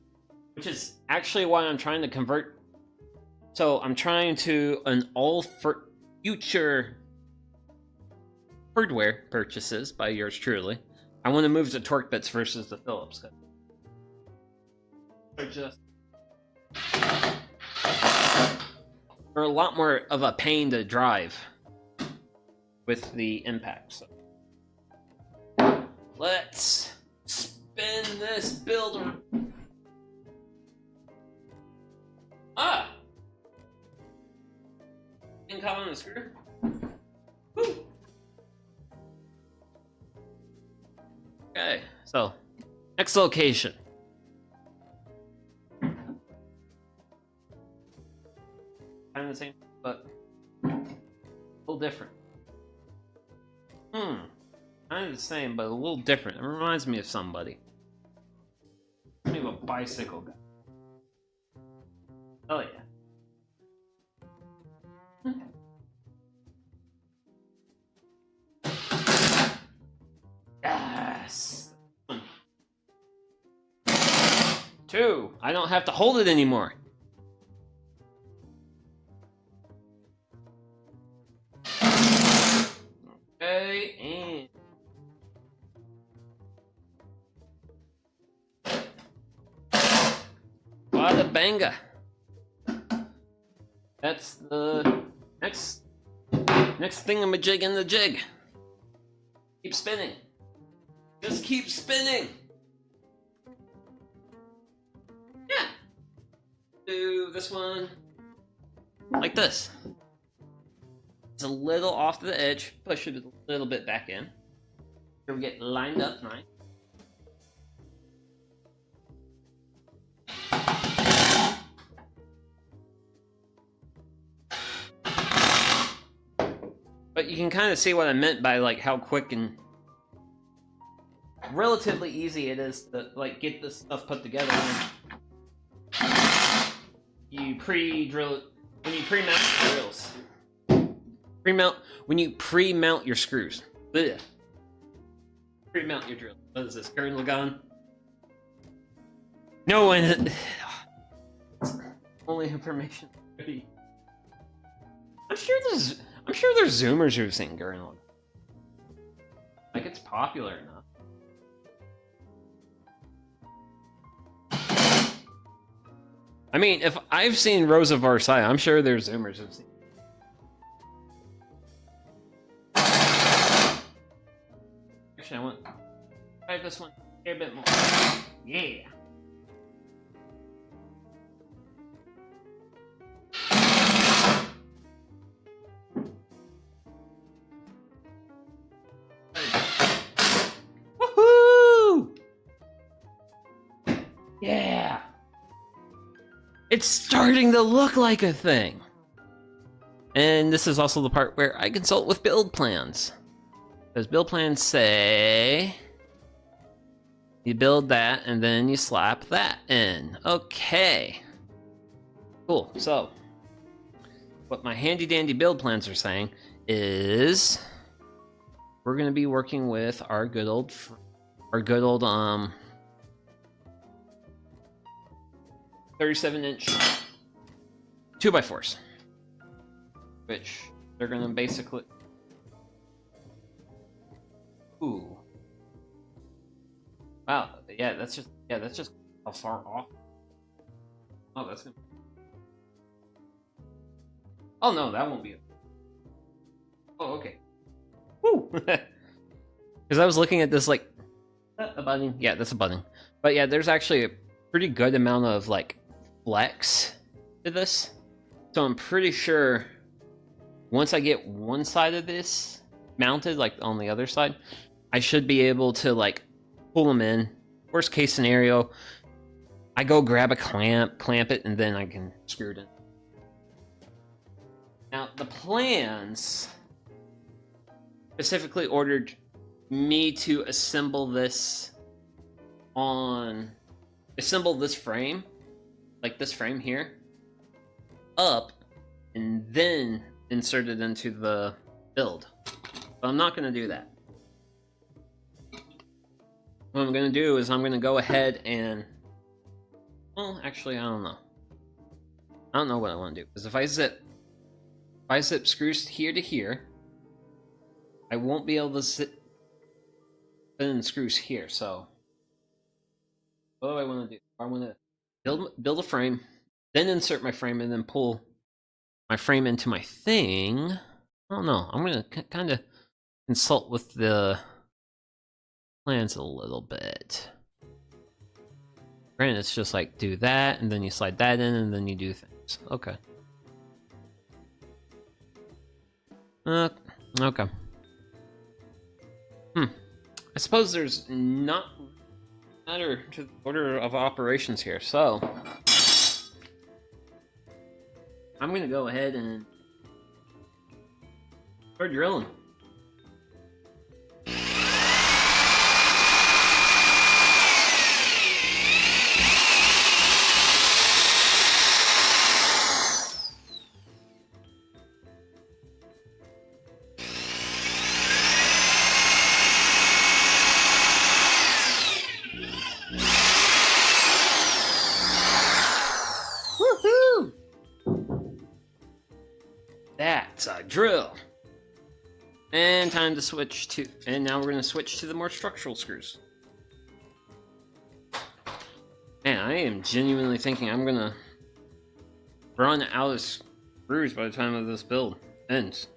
which is actually why I'm trying to convert. So I'm trying to, on all for future hardware purchases by yours truly, I want to move to torque bits versus the Phillips. They're just... they're a lot more of a pain to drive with the impact. So let's spin this builder. Didn't come on the screw. Woo. Okay, so next location. Kind of the same, but a little different. Kind of the same, but a little different. It reminds me of somebody. Maybe a bicycle guy. Oh yeah. Yes. 2. I don't have to hold it anymore. Okay, and bada banga. That's the next thingamajig in the jig. Keep spinning. Just keep spinning. Yeah. Do this one like this. It's a little off to the edge. Push it a little bit back in. Here we get lined up nice. But you can kind of see what I meant by, like, how quick and relatively easy it is to, like, get this stuff put together. you pre-drill, when you pre-mount drills. When you pre-mount your screws. Ugh. Pre-mount your drill. What is this, Gurren Lagann? No one. Only information. I'm sure there's Zoomers who've seen Gurren Lagann. Like, it's popular enough. I mean, if I've seen Rose of Versailles, I'm sure there's Zoomers who've seen. Actually, I want to try this one a bit more. Yeah. Woohoo! Yeah. It's starting to look like a thing. And this is also the part where I consult with build plans. Because build plans say you build that and then you slap that in. Okay. Cool. So what my handy dandy build plans are saying is we're going to be working with our good old 37-inch 2x4s, which they're going to basically. Ooh. Wow. Yeah, that's just how far off. Oh, that's gonna. Oh no, that won't be it. Oh, okay. Woo. Because I was looking at this like a button. Yeah, that's a button. But yeah, there's actually a pretty good amount of like flex to this. So I'm pretty sure once I get one side of this mounted, like on the other side, I should be able to like pull them in. Worst case scenario, I go grab a clamp it, and then I can screw it in. Now the plans specifically ordered me to assemble this frame, like this frame here, up, and then insert it into the build. But I'm not going to do that. What I'm going to do is I'm going to go ahead and... Well, actually, I don't know. I don't know what I want to do. Because if I zip screws here to here, I won't be able to zip in screws here. So, what do I want to do? I want to build a frame, then insert my frame, and then pull my frame into my thing. I don't know. I'm going to kind of consult with the plans a little bit. Granted, it's just like do that, and then you slide that in, and then you do things. Okay. Okay. I suppose there's not matter to the order of operations here, so I'm gonna go ahead and start drilling. That's a drill. And time to switch to, and now we're going to switch to the more structural screws. Man, I am genuinely thinking I'm going to run out of screws by the time of this build ends.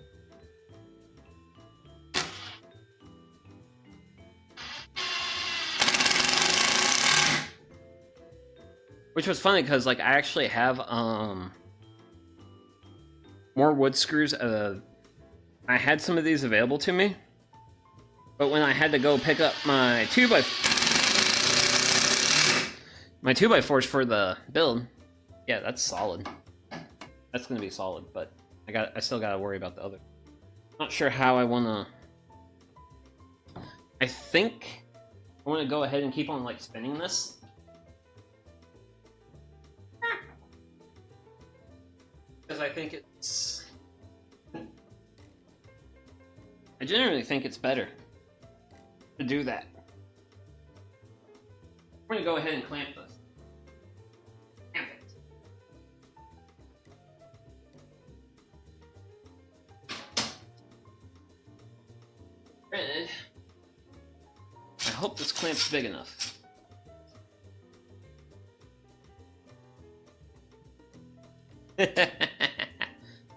Which was funny because like I actually have more wood screws. I had some of these available to me, but when I had to go pick up my 2x4s for the build, yeah, that's solid. That's gonna be solid, but I still gotta worry about the other. Not sure how I wanna. I think I want to go ahead and keep on like spinning this. think it's... I generally think it's better to do that. We're gonna go ahead and clamp this. Clamp it. Granted, I hope this clamp's big enough.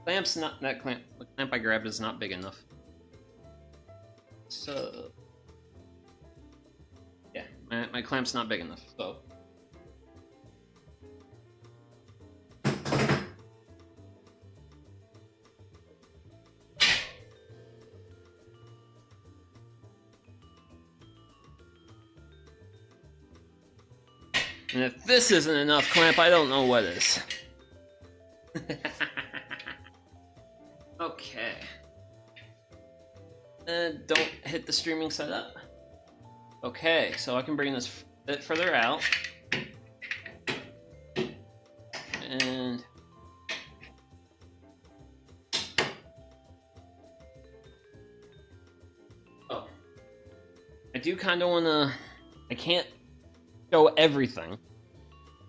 Clamp's not that clamp. The clamp I grabbed is not big enough. So yeah, my clamp's not big enough. So and if this isn't enough clamp, I don't know what is. Okay. Don't hit the streaming setup. Okay, so I can bring this a bit further out. And oh, I do kind of want to. I can't show everything,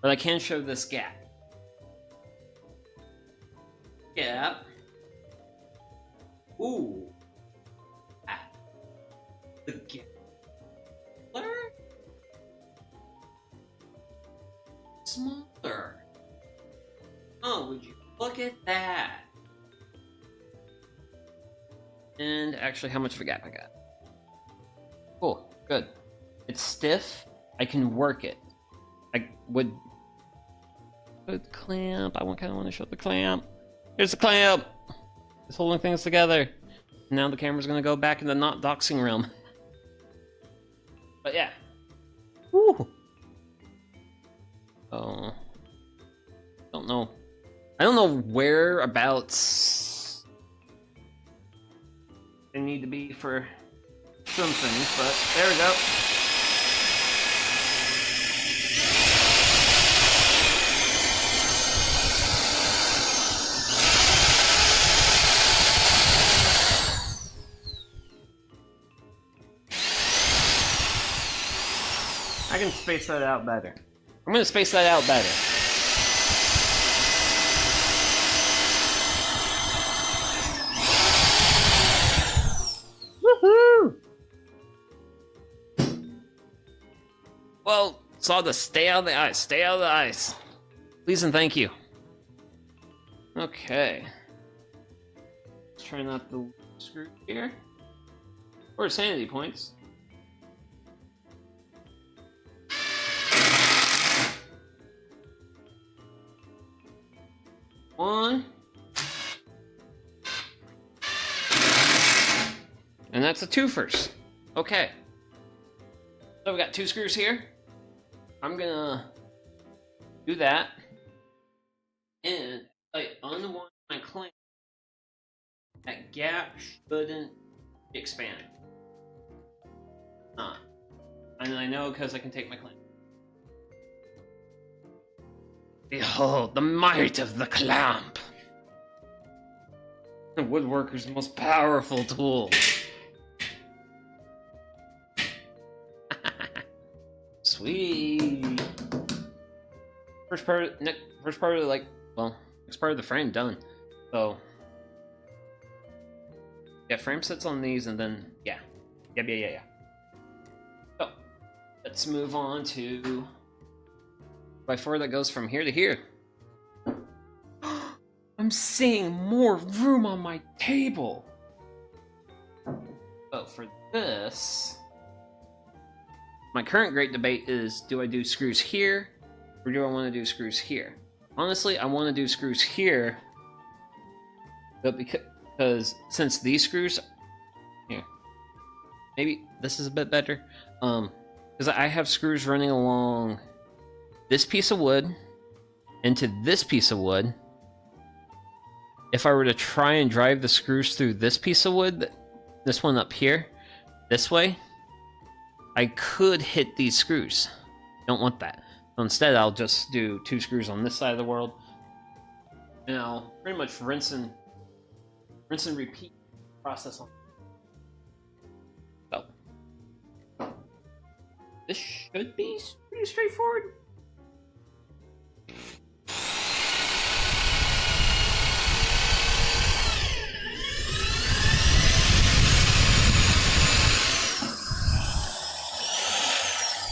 but I can show this gap. Gap. Ooh. Ah. The gap. Smaller. Oh, would you look at that? And actually, how much of a gap I got? Cool, good. It's stiff. I can work it. I would put the clamp. I kind of want to show the clamp. Here's the clamp. It's holding things together. Now the camera's gonna go back in the not doxing realm. But yeah. Woo. Oh. Don't know. I don't know whereabouts they need to be for some things, but there we go. I can space that out better. I'm gonna space that out better. Woohoo! Well, saw the stay out of the ice. Stay out of the ice. Please and thank you. Okay. Let's try not to screw here. Or sanity points. One. And that's a twofers. Okay. So we got 2 screws here. I'm gonna do that. And I unwind my clamp. That gap shouldn't expand. Not. And I know because I can take my clamp. Behold, the might of the clamp! The woodworker's most powerful tool. Sweet! First part of the next part of the frame done. So yeah, frame sets on these and then yeah. So let's move on to by 4 that goes from here to here. I'm seeing more room on my table. But for this, my current great debate is, do I do screws here or do I want to do screws here? Honestly, I want to do screws here, but because since these screws here, maybe this is a bit better, because I have screws running along this piece of wood into this piece of wood. If I were to try and drive the screws through this piece of wood, this one up here, this way, I could hit these screws. Don't want that. So instead, I'll just do 2 screws on this side of the world. And I'll pretty much rinse and repeat the process on. So this should be pretty straightforward.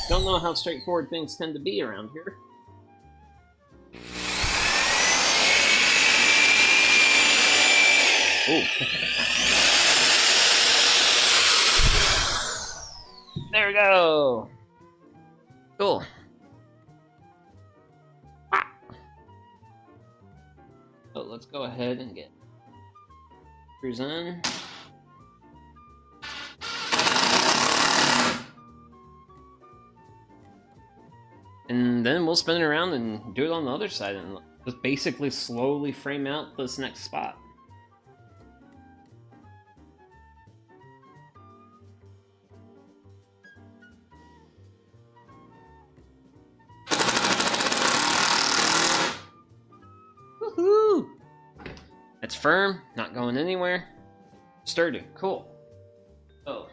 Don't know how straightforward things tend to be around here. Ooh. There we go. Cool. So let's go ahead and get screws in. And then we'll spin it around and do it on the other side and just basically slowly frame out this next spot. Woohoo! It's firm, not going anywhere. Sturdy, cool. Oh.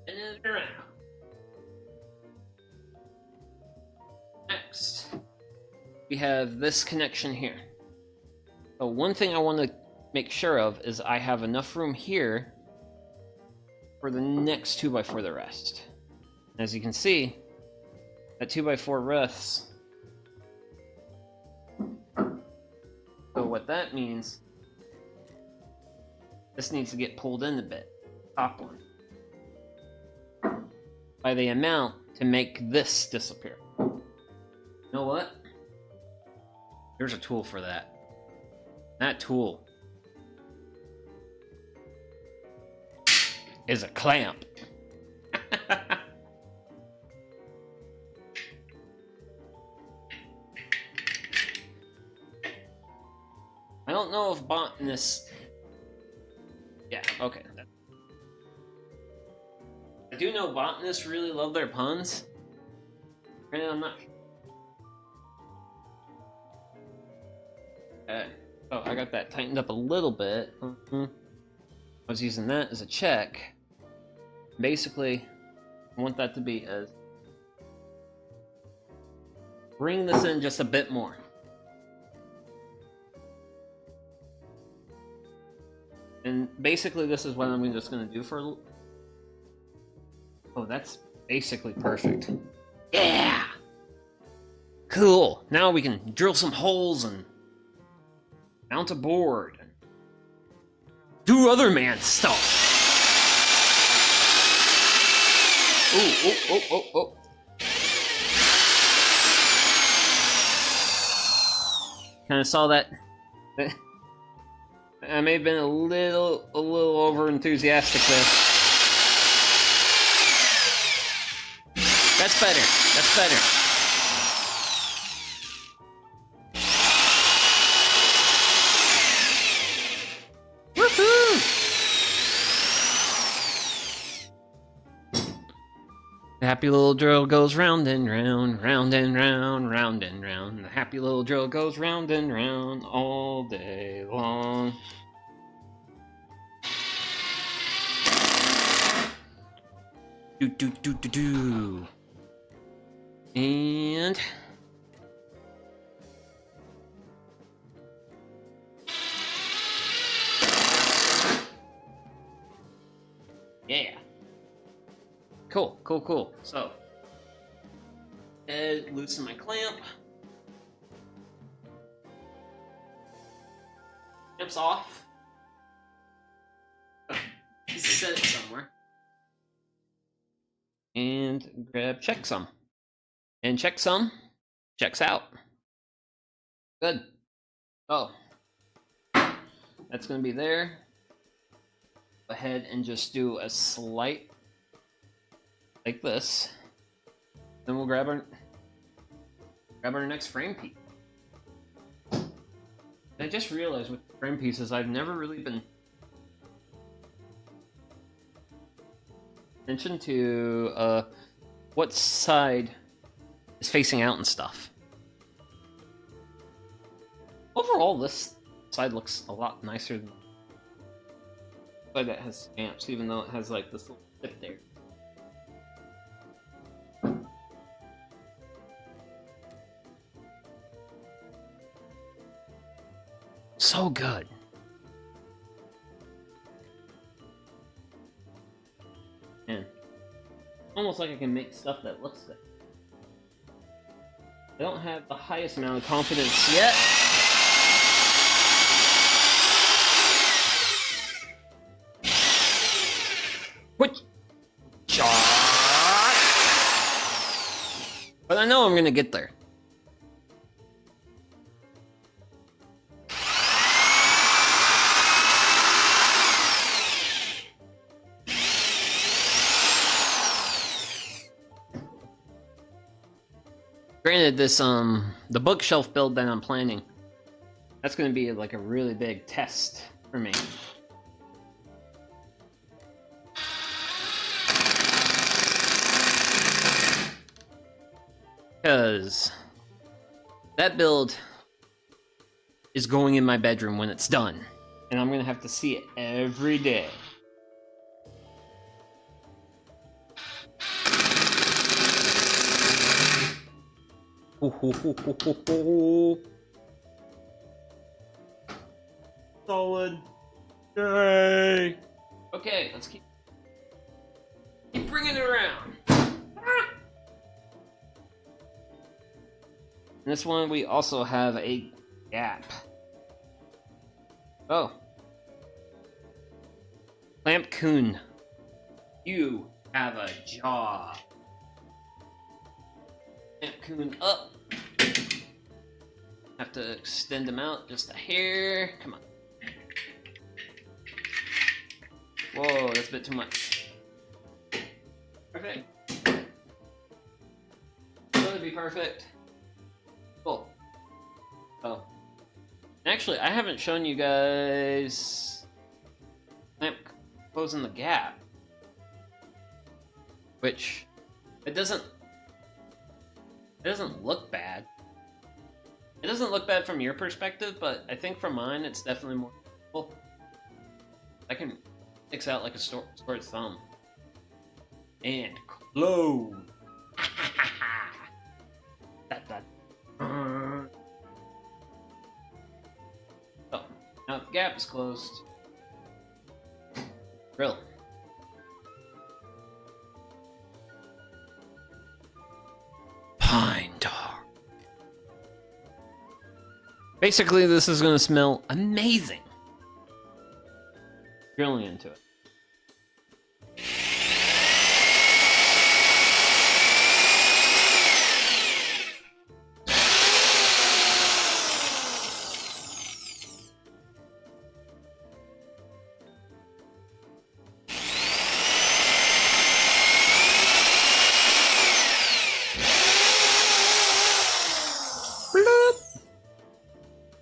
And then around. Next, we have this connection here. So one thing I want to make sure of is I have enough room here for the next 2x4 to rest. As you can see, that 2x4 rests. So what that means, this needs to get pulled in a bit, top one, by the amount to make this disappear. You know what? There's a tool for that. That tool is a clamp. I don't know if botanists... Yeah, okay. I do know botanists really love their puns. And I'm not sure. Okay. Oh, I got that tightened up a little bit. I was using that as a check. Basically, I want that to be as... Bring this in just a bit more. And basically, this is what I'm just going to do for a little... Oh, that's basically perfect. Yeah! Cool! Now we can drill some holes and mount a board. And do other man stuff! Oh. Kind of saw that... I may have been a little over enthusiastic there. That's better. That's better. Woohoo! The happy little drill goes round and round, round and round, round and round. The happy little drill goes round and round all day long. Do. And yeah. Cool. So, loosen my clamp. Clamp's off. Set it somewhere. And grab checksum. And checksum checks out. Good. Oh. That's going to be there. Go ahead and just do a slight like this. Then we'll grab our next frame piece. And I just realized with frame pieces, I've never really been attention to what side is facing out and stuff. overall, this side looks a lot nicer than the side that has stamps, even though it has like this little tip there. So good. Man, almost like I can make stuff that looks good. I don't have the highest amount of confidence yet. What? Shot! But I know I'm gonna get there. Granted, this, the bookshelf build that I'm planning, that's gonna be like a really big test for me. Because that build is going in my bedroom when it's done, and I'm gonna have to see it every day. Solid. Yay! Okay, let's keep bringing it around. In this one, we also have a gap. Oh. Clamp Coon, you have a job. Clamp Coon up. Have to extend them out just a hair. Come on. Whoa, that's a bit too much. Perfect. It's gonna be perfect. Cool. Oh. Actually, I haven't shown you guys clamp closing the gap. Which it doesn't look bad. It doesn't look bad from your perspective, but I think from mine, it's definitely more cool. I can sticks out like a sword thumb. And close. Oh, now the gap is closed. Drill. Pine tar. Basically, this is gonna smell amazing. Drilling into it.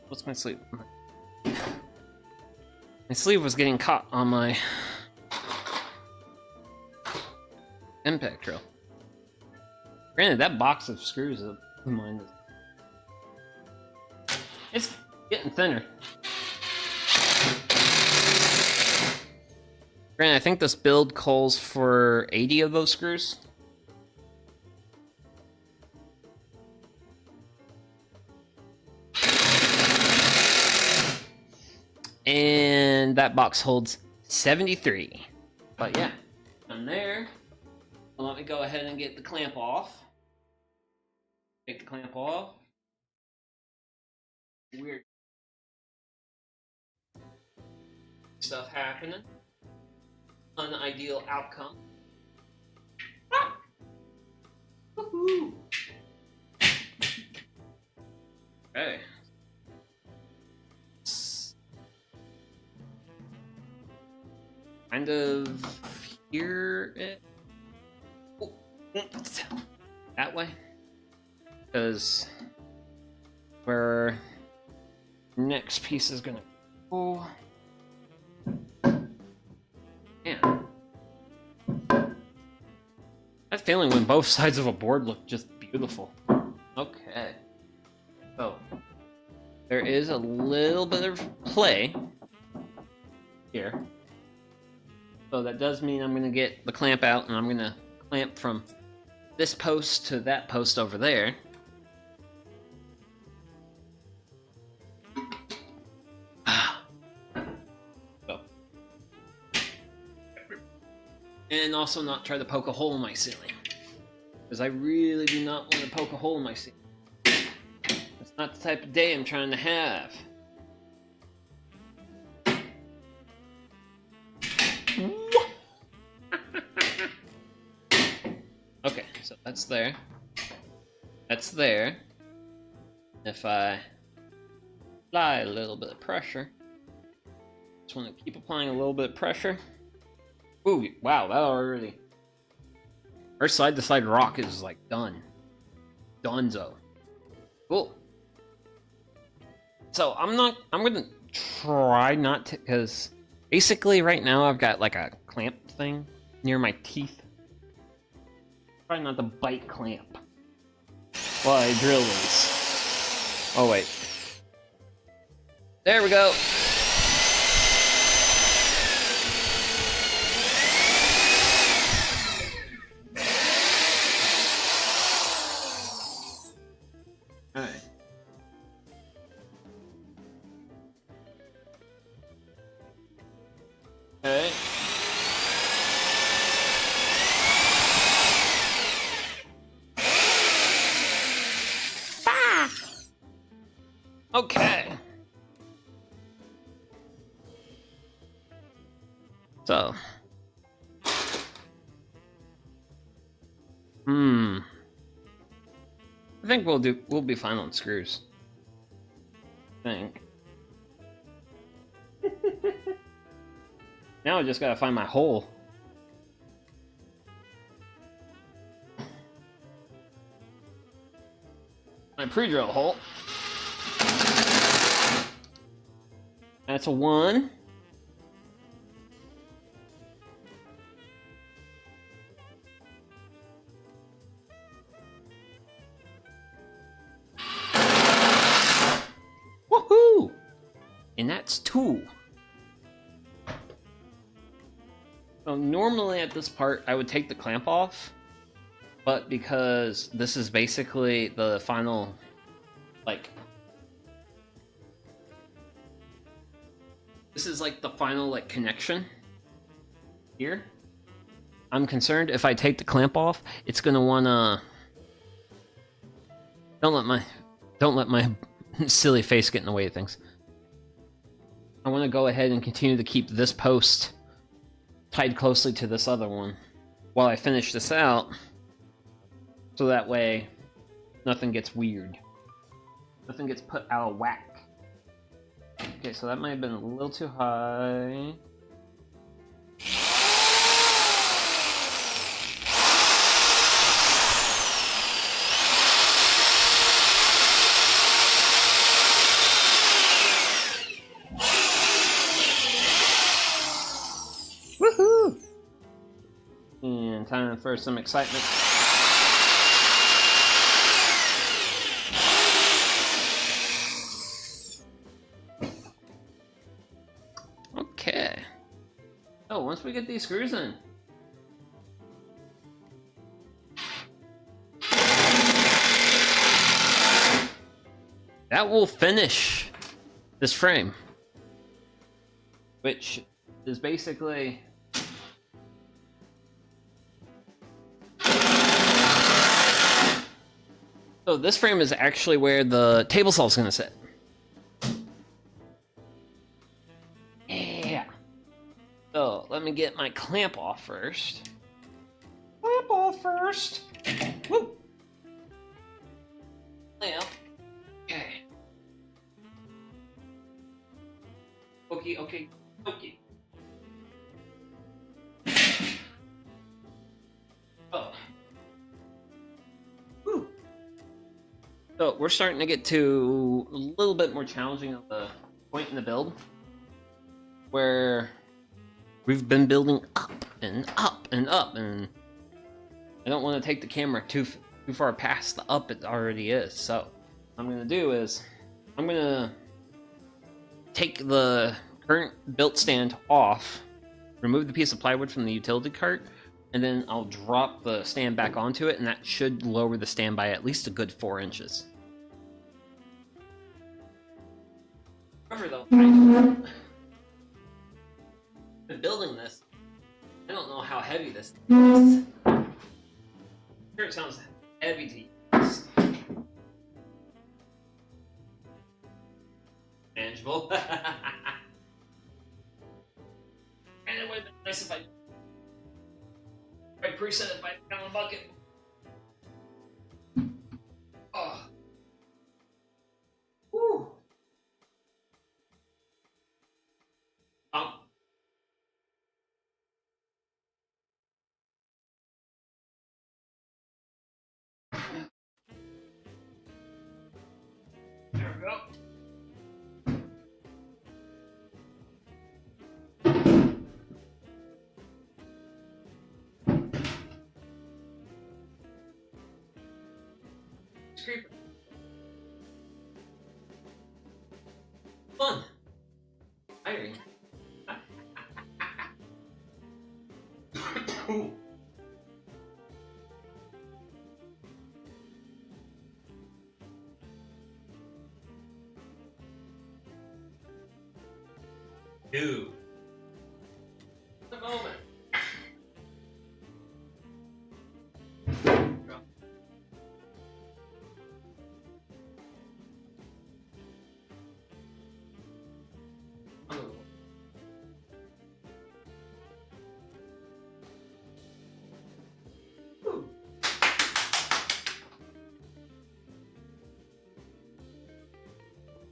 What's my sleeve? My sleeve was getting caught on my impact drill. Granted, that box of screws is mine. It's getting thinner. Granted, I think this build calls for 80 of those screws. And that box holds 73. But yeah, I'm there. Let me go ahead and get the clamp off. Take the clamp off. Weird stuff happening. Unideal outcome. Ah! Woohoo! Okay. Kind of here it. Oh. That way. Because where next piece is gonna go. Man. That feeling when both sides of a board look just beautiful. Okay. So there is a little bit of play here. So that does mean I'm going to get the clamp out, and I'm going to clamp from this post to that post over there. So. And also not try to poke a hole in my ceiling, because I really do not want to poke a hole in my ceiling. It's not the type of day I'm trying to have. Okay, so that's there. That's there. If I apply a little bit of pressure, just want to keep applying a little bit of pressure. Ooh, wow, that already... Our side-to-side rock is like done. Donezo. Cool. So I'm gonna try not to, because basically right now I've got like a clamp thing near my teeth. Try not to bite clamp while I drill these. Oh wait. There we go. Alright. Okay. Ah! Okay. So. I think we'll be fine on screws. I think. Now I just gotta find my hole. My pre-drill hole. That's a 1. Woohoo! And that's 2. So normally at this part, I would take the clamp off, but because this is basically the final, like, this is like the final, like, connection here. I'm concerned if I take the clamp off, it's gonna wanna... Don't let my silly face get in the way of things. I want to go ahead and continue to keep this post tied closely to this other one while I finish this out, so that way nothing gets weird. Nothing gets put out of whack. Okay, so that might have been a little too high. Woohoo! And time for some excitement. Okay. Oh, once we get these screws in, that will finish this frame, which is basically so this frame is actually where the table saw is going to sit. Yeah. So let me get my clamp off first. Clamp off first. Woo. Clamp. Okay. Okay. Oh. Woo. So we're starting to get to a little bit more challenging of the point in the build, where we've been building up and up and up, and I don't want to take the camera too far past the up it already is. So what I'm gonna do is I'm gonna take the current built stand off, remove the piece of plywood from the utility cart, and then I'll drop the stand back onto it, and that should lower the stand by at least a good 4 inches. However, though, I've been building this. I don't know how heavy this is. I'm sure it sounds heavy to use. Manageable. And it would have been nice if I preset it by gallon bucket. Oh. Woo. There we go. Creeper. Fun. Iron. Dude. A moment.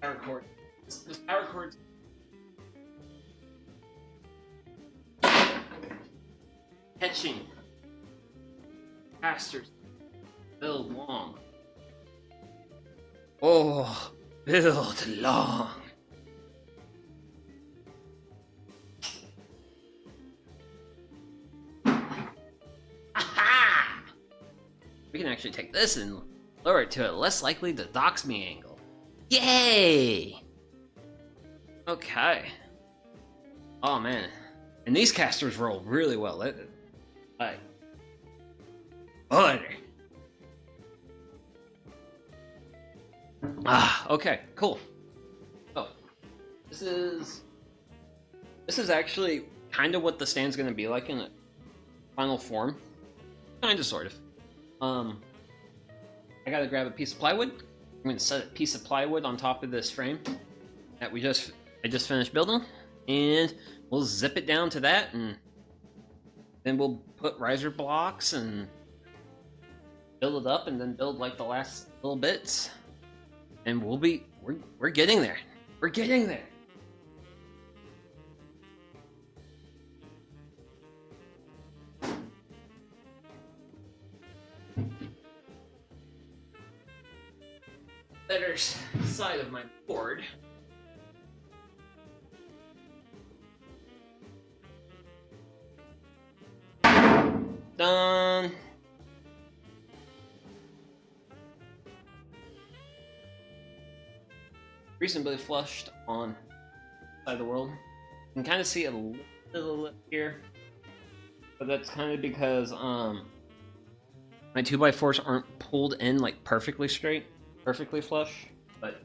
Power cord. This power cord. Catching. Bastards. Build long. Oh, build long. Aha! We can actually take this and lower it to a less likely to dox me angle. Yay! Okay. Oh man. And these casters roll really well. Like butter. Ah, okay, cool. Oh, this is actually kind of what the stand's gonna be like in a final form. Kind of, sort of. I gotta grab a piece of plywood. I'm gonna set a piece of plywood on top of this frame that I just finished building, and we'll zip it down to that, and then we'll put riser blocks and build it up, and then build like the last little bits, and we're getting there. We're getting there. Better side of my board. Done. Reasonably flushed on side of the world. You can kind of see a little lip here, but that's kind of because my 2x4s aren't pulled in like perfectly straight, perfectly flush, but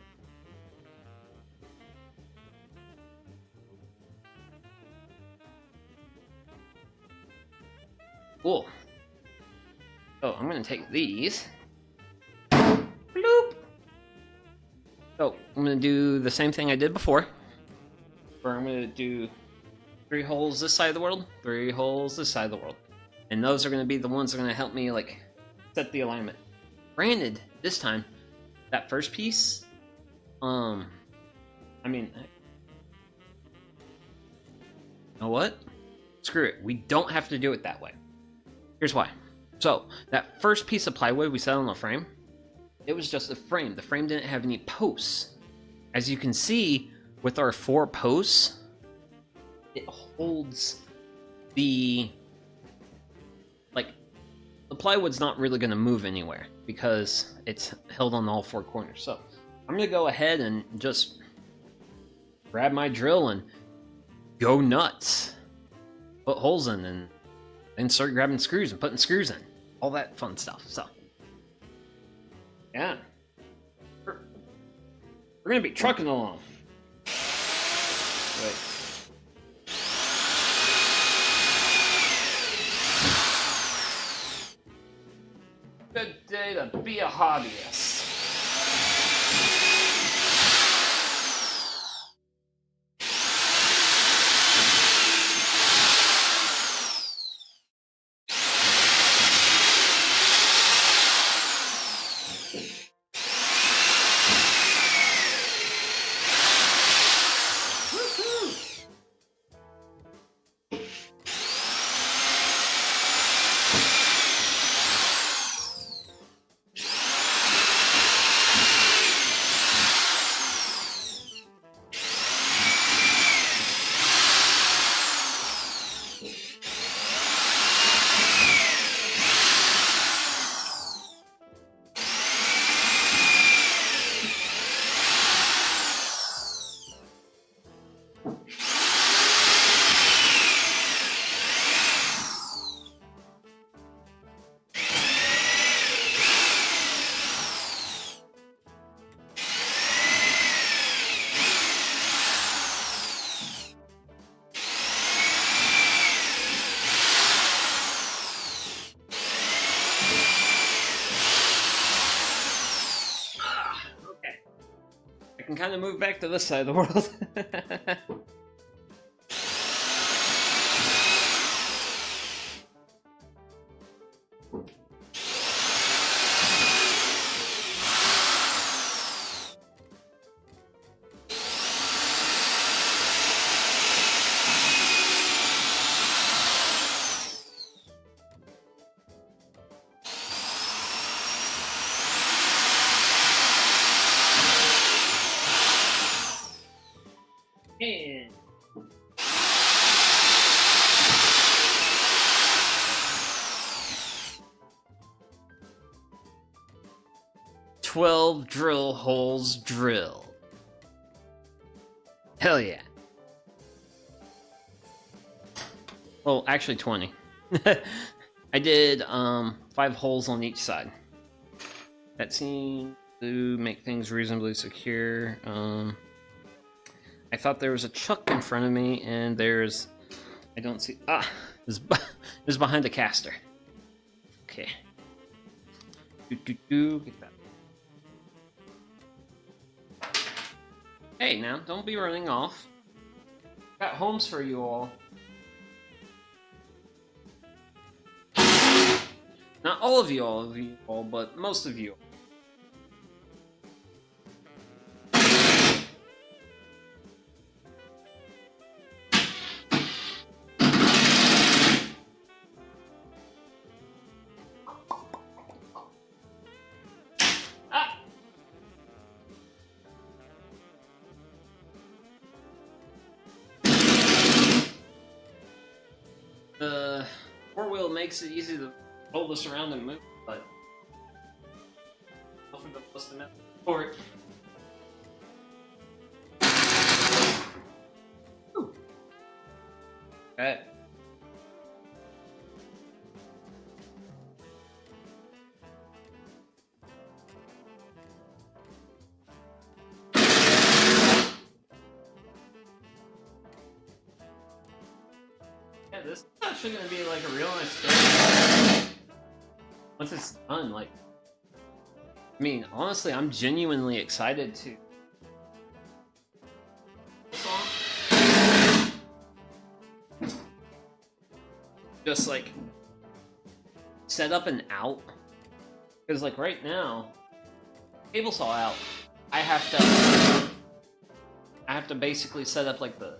cool. So I'm gonna take these. Bloop. So I'm gonna do the same thing I did before, where I'm gonna do 3 holes this side of the world, 3 holes this side of the world, and those are gonna be the ones that are gonna help me like set the alignment. Granted, this time that first piece, I mean, you know what? Screw it. We don't have to do it that way. Here's why. So that first piece of plywood we set on the frame, it was just a frame. The frame didn't have any posts. As you can see, with our 4 posts, it holds the plywood's not really going to move anywhere because it's held on all 4 corners. So I'm going to go ahead and just grab my drill and go nuts. Put holes in and then start grabbing screws and putting screws in. All that fun stuff. So, yeah. We're going to be trucking along. Wait. Good day to be a hobbyist. I can kind of move back to this side of the world. 12 drill holes drilled. Hell yeah. Well, actually 20. I did 5 holes on each side. That seemed to make things reasonably secure. I thought there was a chuck in front of me, and there's... I don't see... this is behind the caster. Okay. Get that. Hey, now, don't be running off. Got homes for you all. Not all of you all, but most of you. The 4-wheel makes it easy to hold this around and move, but often the plus the for it. Okay. Yeah, this is actually gonna be like a real nice game. Once it's done, like, I mean, honestly, I'm genuinely excited to. Just like set up an out, because like right now, cable saw out. I have to basically set up like the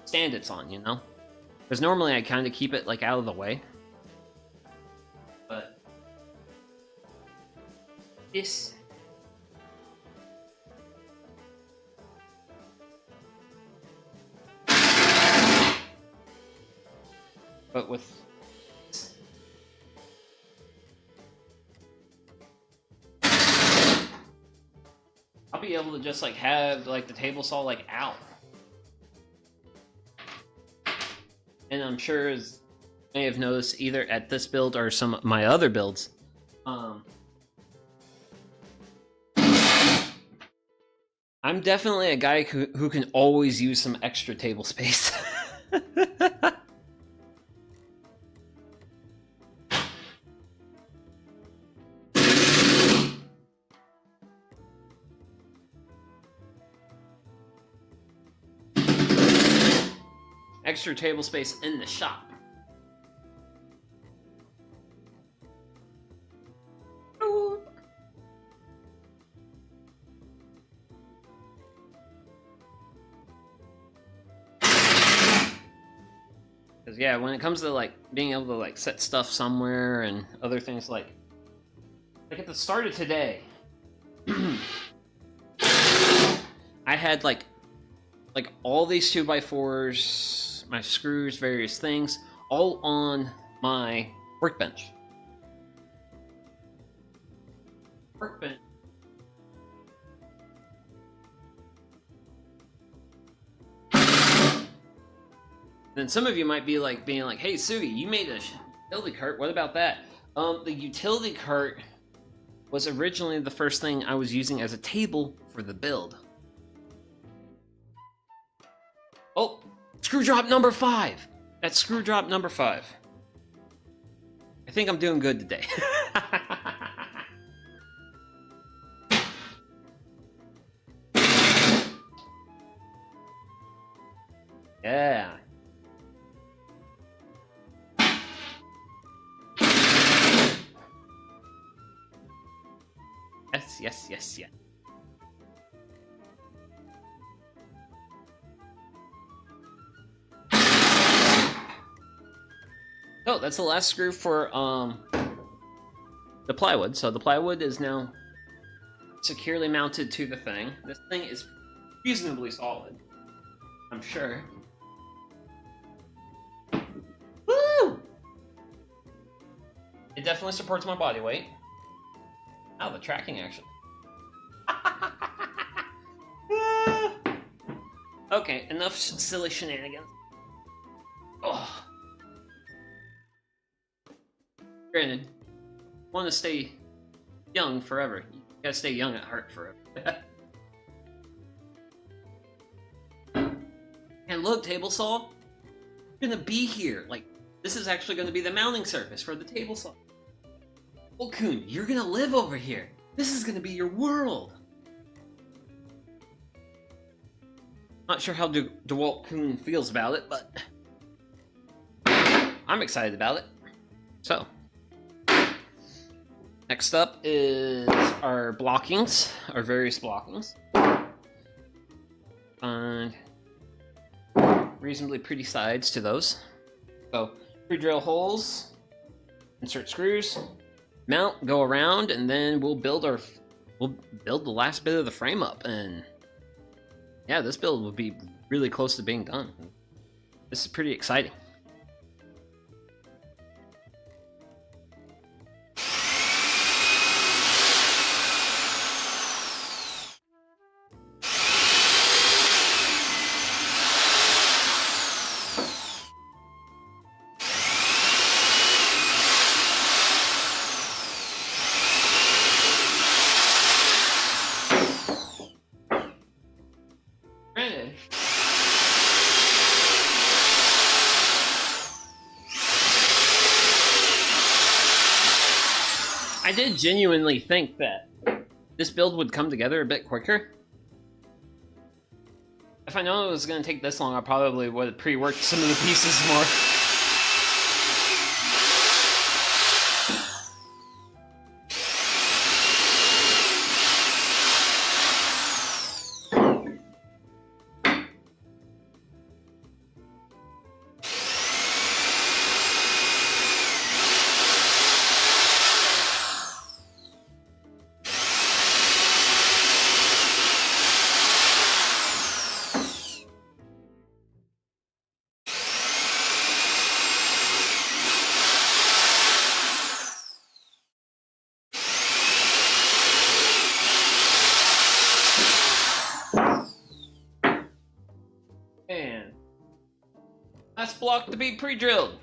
stand it's on, you know. Because normally I kind of keep it like out of the way. But this... But with... I'll be able to just like have like the table saw like out. and I'm sure as you may have noticed either at this build or some of my other builds, I'm definitely a guy who can always use some extra table space. Extra table space in the shop. Because yeah, when it comes to like being able to like set stuff somewhere and other things like at the start of today, I had like all these 2x4s, my screws, various things, all on my workbench. Then some of you might be like, being like, "Hey, Sugi, you made a utility cart. What about that?" The utility cart was originally the first thing I was using as a table for the build. Oh, screw drop number 5. That's screw drop number 5. I think I'm doing good today. Yeah. Yes. Oh, that's the last screw for the plywood. So the plywood is now securely mounted to the thing. This thing is reasonably solid, I'm sure. Woo! It definitely supports my body weight. Oh, the tracking action. Okay, enough silly shenanigans. Oh. Granted, want to stay young forever. You gotta stay young at heart forever. And look, table saw, you're gonna be here. Like, this is actually gonna be the mounting surface for the table saw. Well, Kun, you're gonna live over here. This is gonna be your world. Not sure how DeWalt Kun feels about it, but I'm excited about it. So, next up is our blockings, our various blockings. And reasonably pretty sides to those. So, pre-drill holes, insert screws, mount, go around, and then we'll build the last bit of the frame up. And yeah, this build will be really close to being done. This is pretty exciting. I did genuinely think that this build would come together a bit quicker. If I known it was going to take this long, I probably would have pre-worked some of the pieces more. last block to be pre-drilled.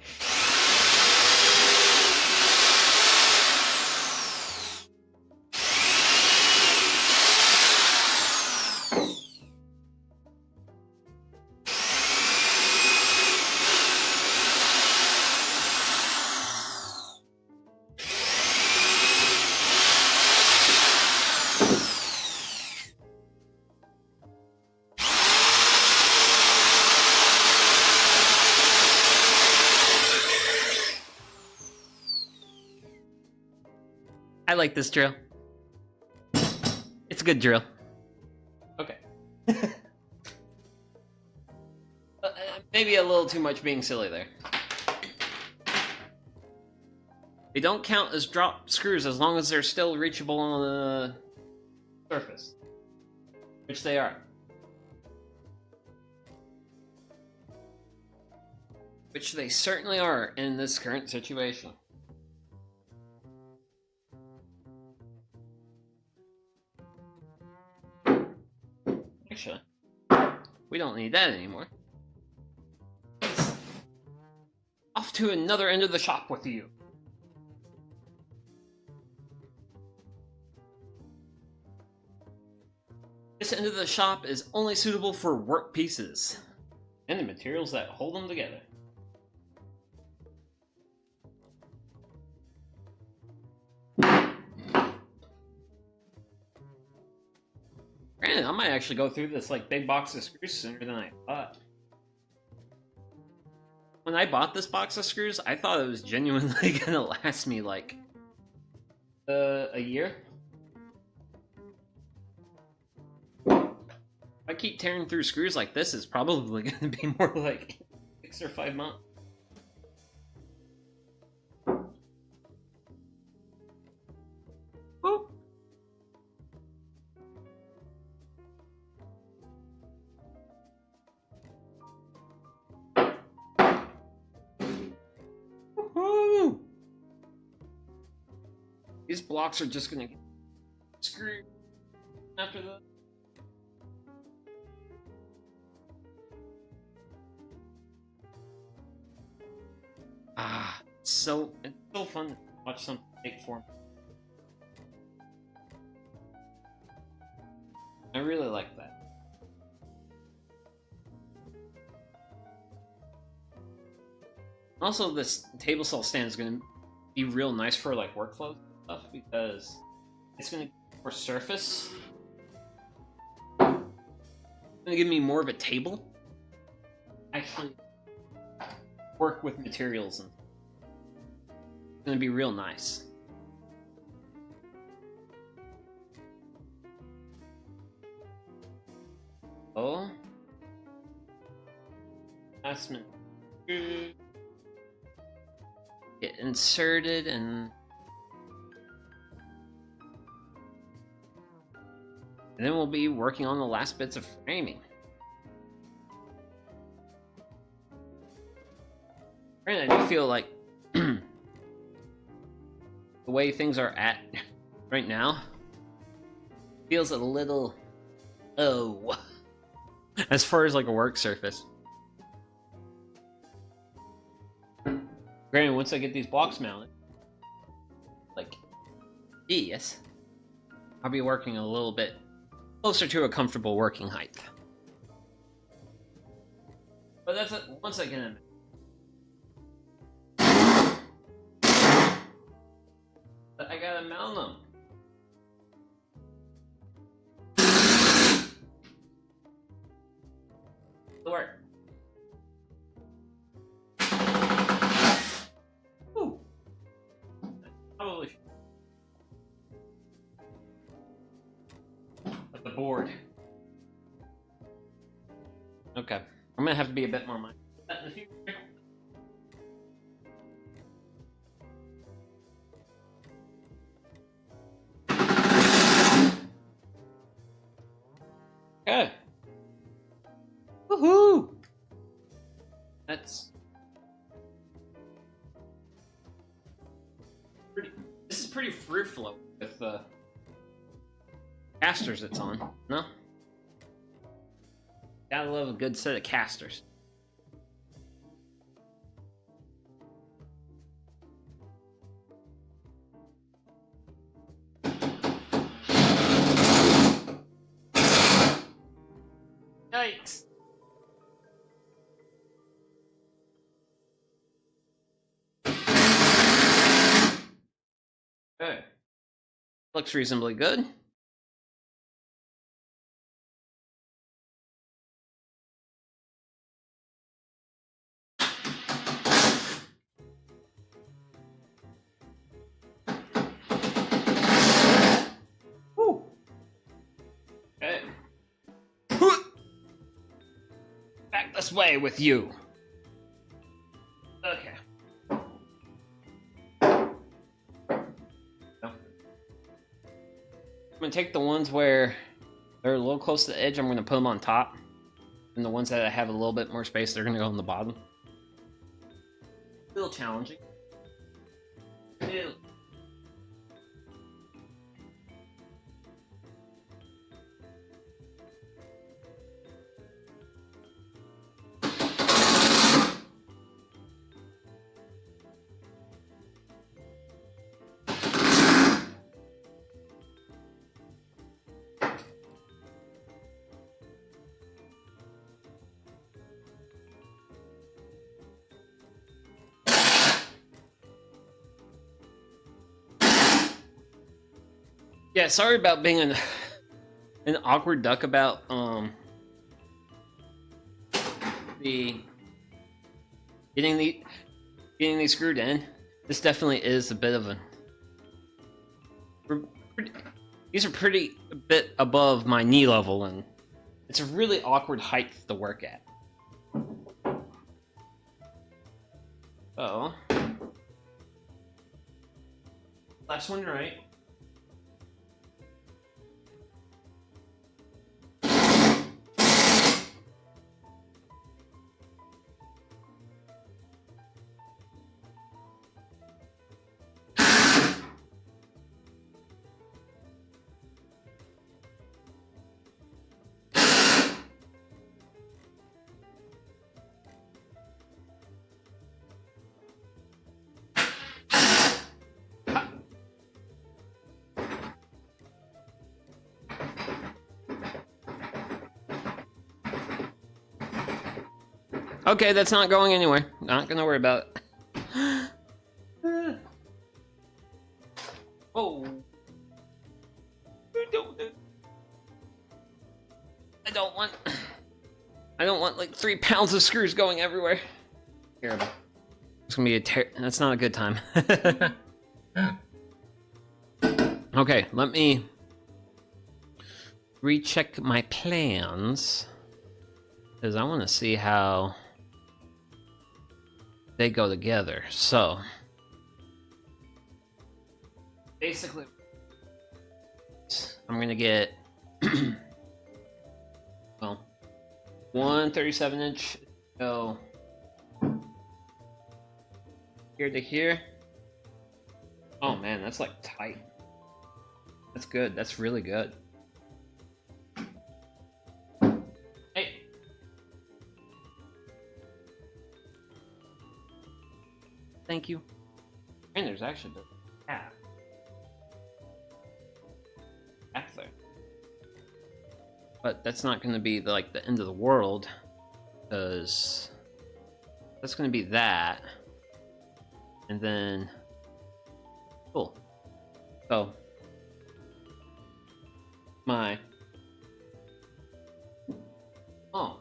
I like this drill. It's a good drill. Okay. Maybe a little too much being silly there. They don't count as drop screws as long as they're still reachable on the surface. Which they are. Which they certainly are in this current situation. Actually, we don't need that anymore. Off to another end of the shop with you. This end of the shop is only suitable for work pieces and the materials that hold them together. Granted, I might actually go through this like big box of screws sooner than I thought. When I bought this box of screws, I thought it was genuinely gonna last me like a year. If I keep tearing through screws like this, it's probably gonna be more like 6 or 5 months. Woo. Woohoo! These blocks are just gonna get screwed after the. It's so fun to watch something take form. I really like that. Also, this table saw stand is going to be real nice for like workflow stuff because it's going to give more surface. It's going to give me more of a table. Actually, work with materials and it's going to be real nice. Oh, attachment. Get inserted and then we'll be working on the last bits of framing. Granted, I do feel like the way things are at right now feels a little as far as like a work surface. Granted, once I get these blocks mounted, like, yes, I'll be working a little bit closer to a comfortable working height. But that's it. Once I get in. But I gotta mount them. It'll work. Probably should. But the board. Okay. I'm gonna have to be a bit more mindful of that in the future. Okay. Woohoo! That's this is pretty free flow with the casters it's on, no? Gotta love a good set of casters. Yikes! Okay. Looks reasonably good. Woo. Okay. Back this way with you. Okay. I'm gonna take the ones where they're a little close to the edge, I'm gonna put them on top. And the ones that have a little bit more space, they're gonna go on the bottom. A little challenging. Ew. Yeah, sorry about being an awkward duck about the getting these screwed in. This definitely is a bit of a these are pretty a bit above my knee level, and it's a really awkward height to work at. So last one right. Okay, that's not going anywhere. Not gonna worry about it. Oh. I don't want like 3 pounds of screws going everywhere. Terrible. It's gonna be that's not a good time. Okay, let me recheck my plans, because I want to see how they go together. So basically I'm gonna get well, one 37-inch go here to here. Oh man, that's like tight. That's good. That's really good. Hey. Thank you. And there's actually the half. Half there. But that's not going to be like the end of the world, because that's going to be that. And then cool. So my oh,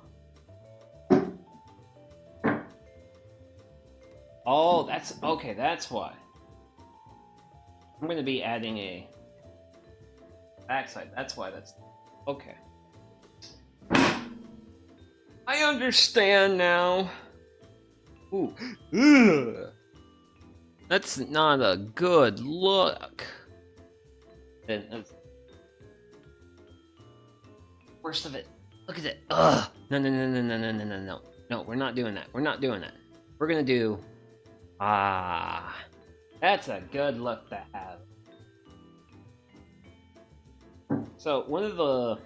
that's okay, that's why I'm going to be adding a backside. That's why that's okay. I understand now. Ooh. Ugh. That's not a good look. Worst of it. Look at it. Ugh. No, no, no, no, no, no, no, no, no. No, we're not doing that. We're not doing that. We're gonna do. Ah. That's a good look to have. So, one of the.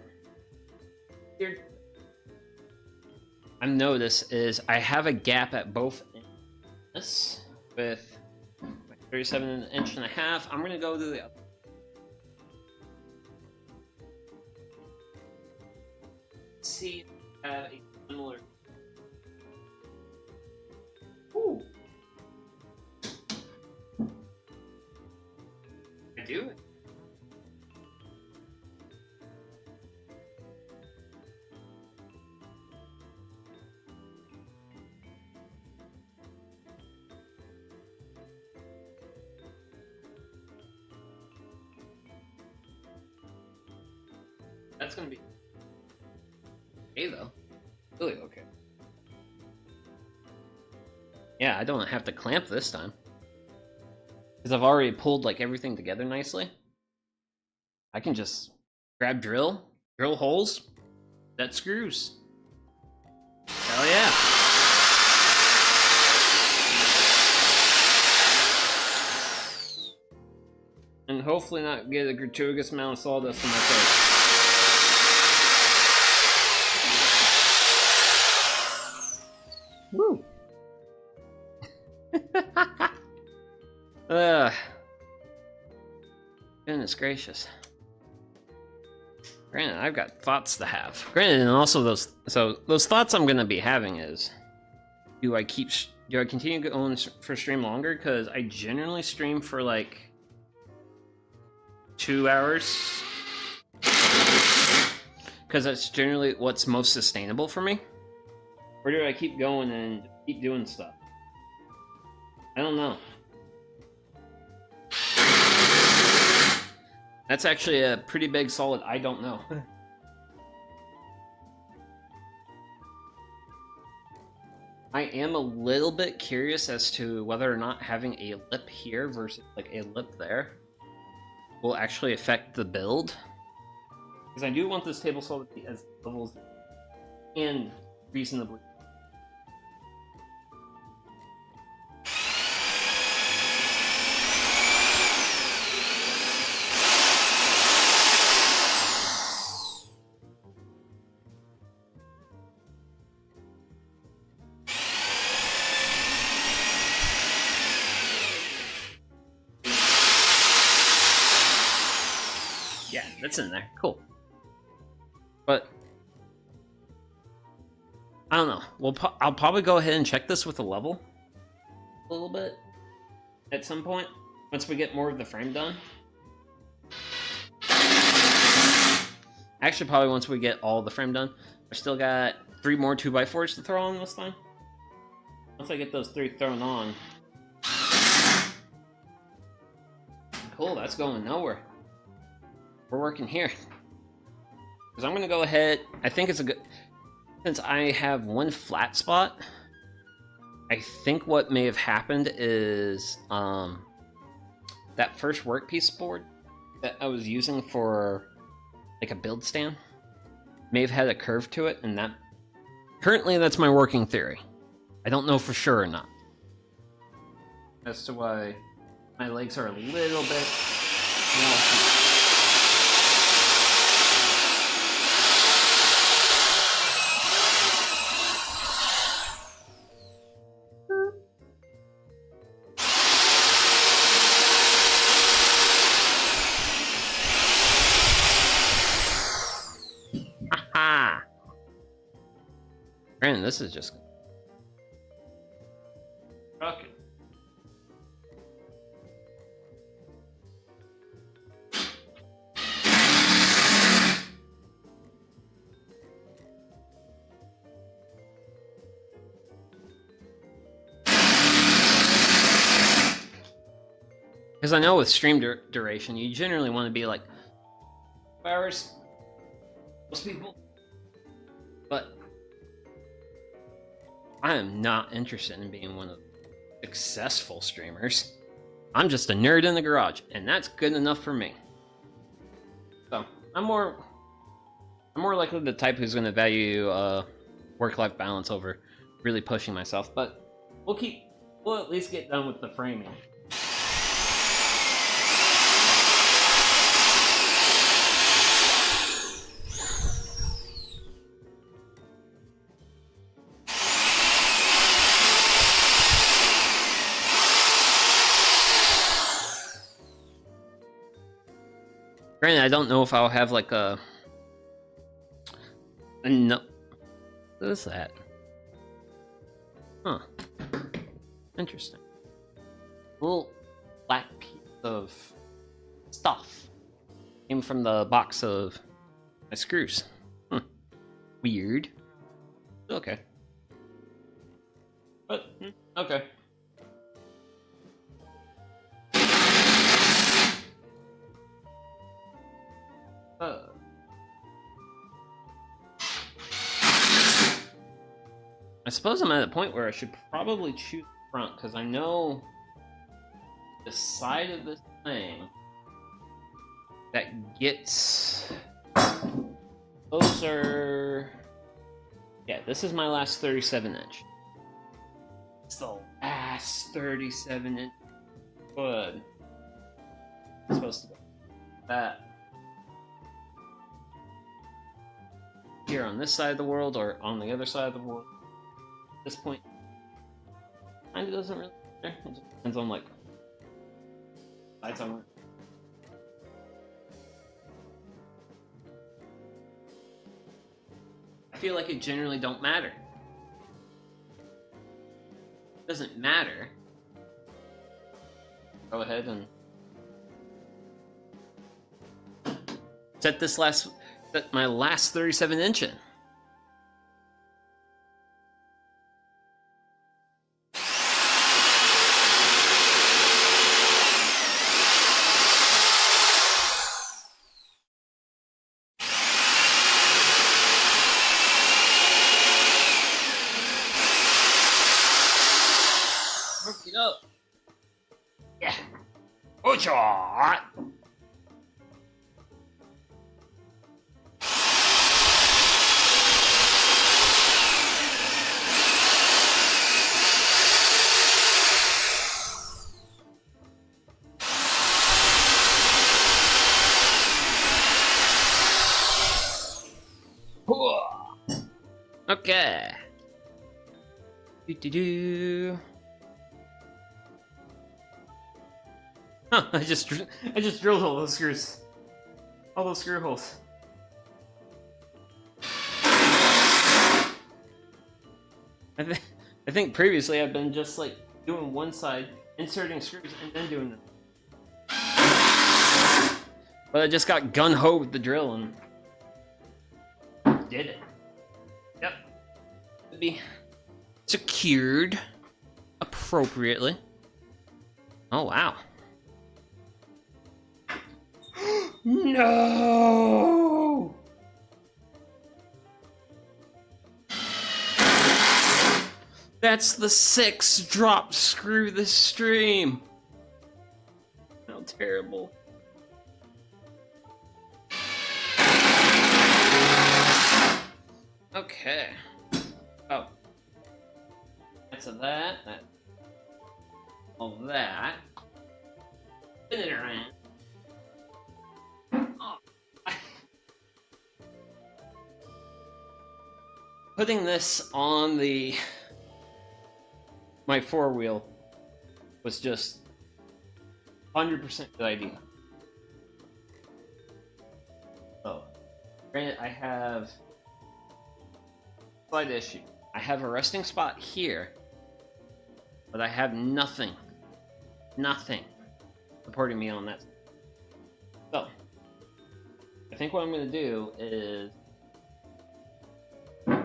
Here. I've noticed is I have a gap at both ends with 37.5 inches. I'm gonna go to the other. See have a similar. Ooh. I do. That's gonna be okay though. Really okay. Yeah, I don't have to clamp this time. Because I've already pulled like everything together nicely. I can just grab drill holes, set screws. Hell yeah. And hopefully not get a gratuitous amount of sawdust in my face. Woo! Goodness gracious. Granted, I've got thoughts to have. Granted, and also those thoughts I'm gonna be having is, do I continue going for stream longer? Because I generally stream for like 2 hours. Because that's generally what's most sustainable for me. Or do I keep going and keep doing stuff? I don't know. That's actually a pretty big solid I don't know. I am a little bit curious as to whether or not having a lip here versus like a lip there will actually affect the build. Because I do want this table saw to be as level as and reasonably. Yeah, that's in there. Cool. But I don't know. I'll probably go ahead and check this with a level a little bit at some point once we get more of the frame done. Actually, probably once we get all the frame done. I still got 3 more 2x4s to throw on this time. Once I get those 3 thrown on. Cool, that's going nowhere. We're working here. Because I'm going to go ahead, I think it's a good, since I have 1 flat spot, I think what may have happened is that first workpiece board that I was using for like a build stand may have had a curve to it, and that currently that's my working theory. I don't know for sure or not as to why my legs are a little bit wonky. Granted, this is just okay. Because I know with stream duration, you generally want to be like 2 hours. Most people, but I am not interested in being one of the successful streamers. I'm just a nerd in the garage, and that's good enough for me. So I'm more likely the type who's going to value work-life balance over really pushing myself. But we'll at least get done with the framing. Granted, I don't know if I'll have like a What is that? Huh. Interesting. Little black piece of stuff came from the box of my screws. Weird. Okay. But, okay. I suppose I'm at a point where I should probably choose the front, because I know the side of this thing that gets... Those are... Yeah, this is my last 37-inch. It's the last 37-inch wood. It's supposed to go that. Here on this side of the world, or on the other side of the world. At this point, kind of doesn't really matter. It just depends on, like, sides I want. I feel like it generally don't matter. It doesn't matter. Go ahead and set my last 37 inch in. Work it up. Yeah. Ocha! Okay. Do. Huh, I just drilled all those screws. All those screw holes. I think previously I've been just like doing one side, inserting screws, and then doing them. But I just got gun-ho with the drill and did it. Yep. To be secured appropriately. Oh wow. No! That's the 6th drop screw this stream. How terrible. Okay. Oh. That's that. All that. Spin it around. Oh. Putting this on my 4-wheel was just 100% good idea. So, granted, I have a slight issue. I have a resting spot here, but I have nothing supporting me on that. So, I think what I'm going to do is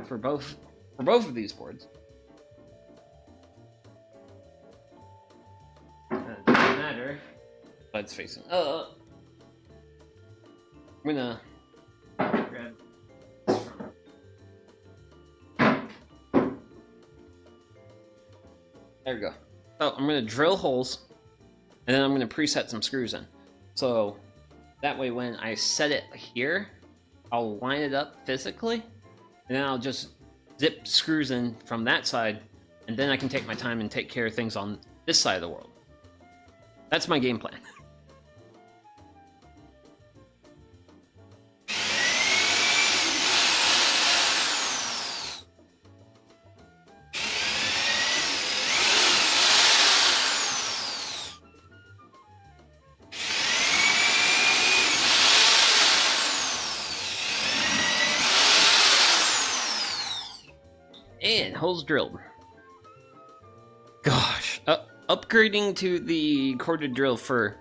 for both of these boards. It doesn't matter. Sides facing up. I'm gonna grab this from. There we go. So I'm gonna drill holes, and then I'm gonna preset some screws in. So that way, when I set it here, I'll line it up physically, and then I'll just zip screws in from that side, and then I can take my time and take care of things on this side of the world. That's my game plan. holes drilled. Gosh, upgrading to the corded drill for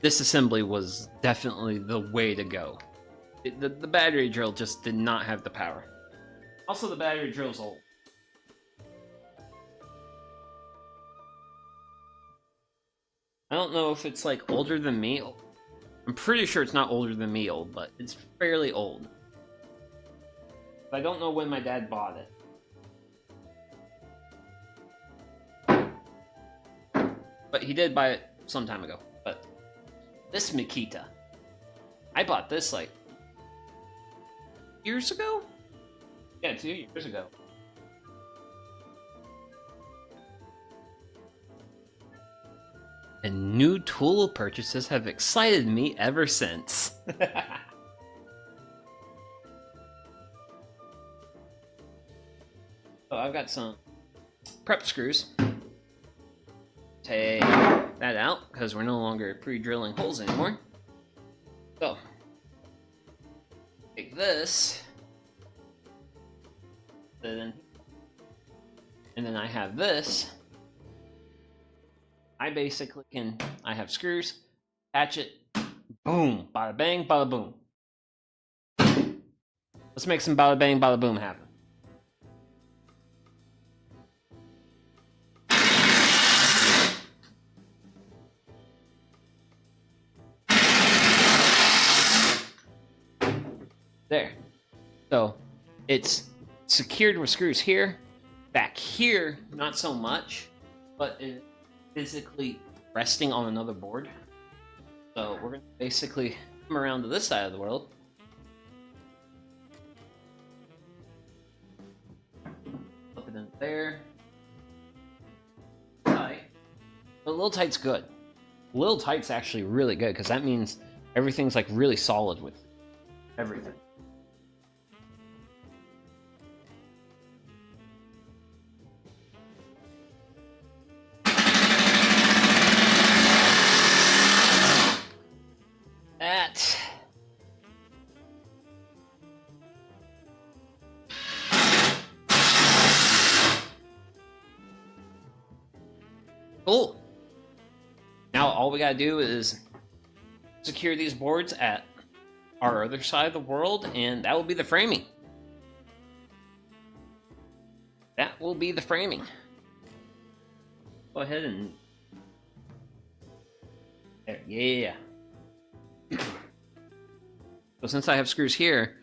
this assembly was definitely the way to go. The battery drill just did not have the power. Also, the battery drill's old. I don't know if it's like older than me. I'm pretty sure it's not older than me old, but it's fairly old. But I don't know when my dad bought it. But he did buy it some time ago. But this Makita, I bought this like years ago? Yeah, 2 years ago. And new tool purchases have excited me ever since. So I've got some prep screws. Take that out because we're no longer pre-drilling holes anymore. So take this, and then I have this. I have screws, attach it, boom, bada bang, bada boom. Let's make some bada bang, bada boom happen. There. So it's secured with screws here. Back here, not so much, but it's physically resting on another board. So we're going to basically come around to this side of the world. Flip it in there. Tight. But a little tight's good. A little tight's actually really good because that means everything's like really solid with everything. Cool. Now all we gotta do is secure these boards at our other side of the world, and that will be the framing. That will be the framing. Go ahead and... There, yeah. So since I have screws here,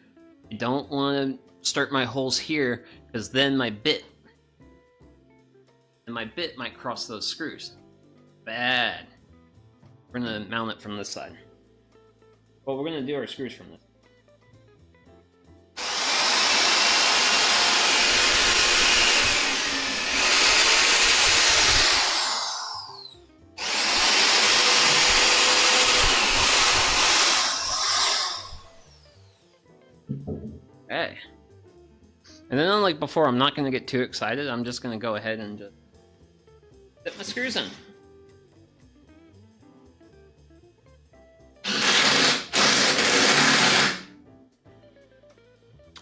I don't want to start my holes here, because then my bit might cross those screws. Bad. We're gonna mount it from this side. Well, we're gonna do our screws from this. Okay. And then unlike before, I'm not gonna get too excited. I'm just gonna go ahead and just fit the screws in.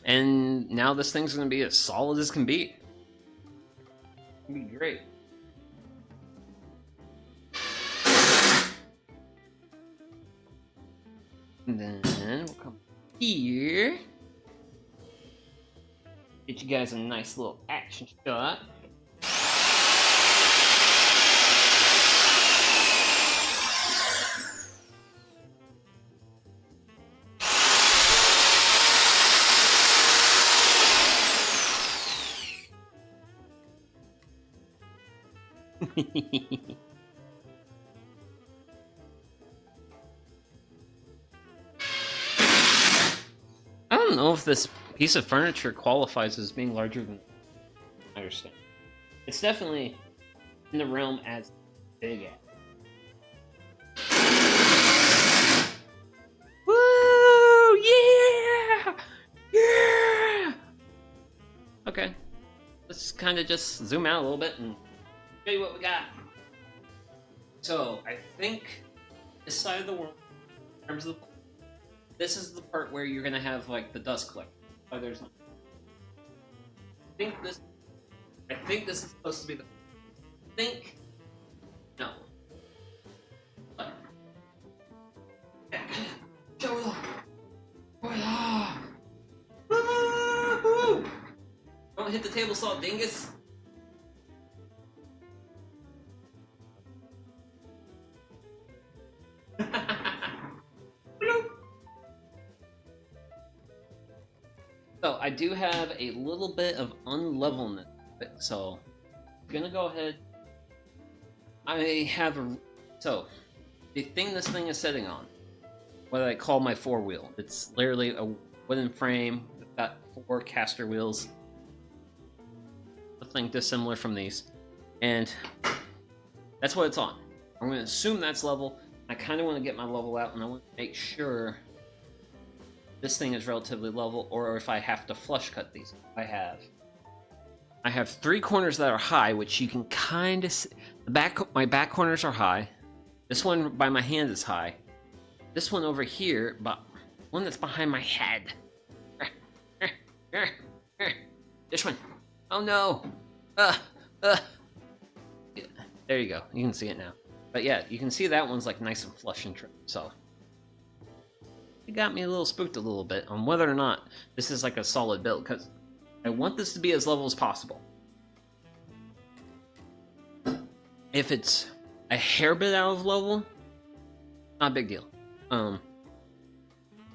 And now this thing's gonna be as solid as can be. It's gonna be great. And then we'll come here. Get you guys a nice little action shot. I don't know if this piece of furniture qualifies as being larger than I understand. It's definitely in the realm as big as. Woo! Yeah! Yeah! Okay. Let's kind of just zoom out a little bit and show you what we got. So, I think this side of the world, in terms of the... This is the part where you're gonna have, like, the dust collect. Oh, there's not. think this is supposed to be the. Think. No. Don't hit the table saw, dingus. So I do have a little bit of unlevelness, so I'm gonna go ahead. I have a so the thing this thing is sitting on, what I call my four wheel. It's literally a wooden frame. It's got 4 caster wheels. Nothing dissimilar from these, and that's what it's on. I'm gonna assume that's level. I kind of want to get my level out, and I want to make sure this thing is relatively level, or if I have to flush cut these. I have 3 corners that are high, which you can kind of see. My back corners are high. This one by my hand is high. This one over here, but one that's behind my head. This one. Oh no. There you go. You can see it now. But yeah, you can see that one's like nice and flush and trim. So it got me a little spooked a little bit on whether or not this is like a solid build, because I want this to be as level as possible. If it's a hair bit out of level, not a big deal.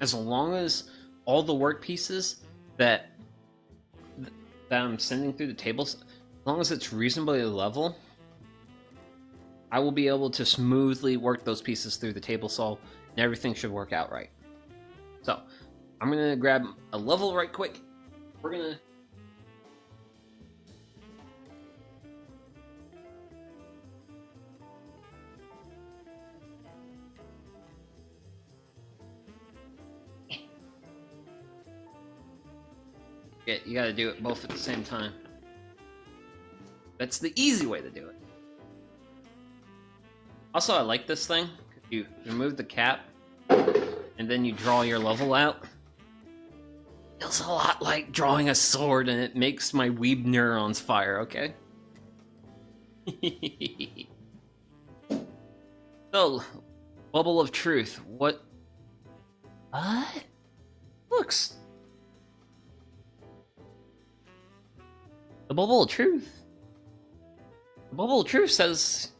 As long as all the work pieces that I'm sending through the tables, as long as it's reasonably level, I will be able to smoothly work those pieces through the table saw, and everything should work out right. So, I'm gonna grab a level right quick. We're gonna... Yeah, you gotta do it both at the same time. That's the easy way to do it. Also, I like this thing. You remove the cap, and then you draw your level out. Feels a lot like drawing a sword, and it makes my weeb neurons fire, okay? So, bubble of truth. What? Looks. The bubble of truth. The bubble of truth says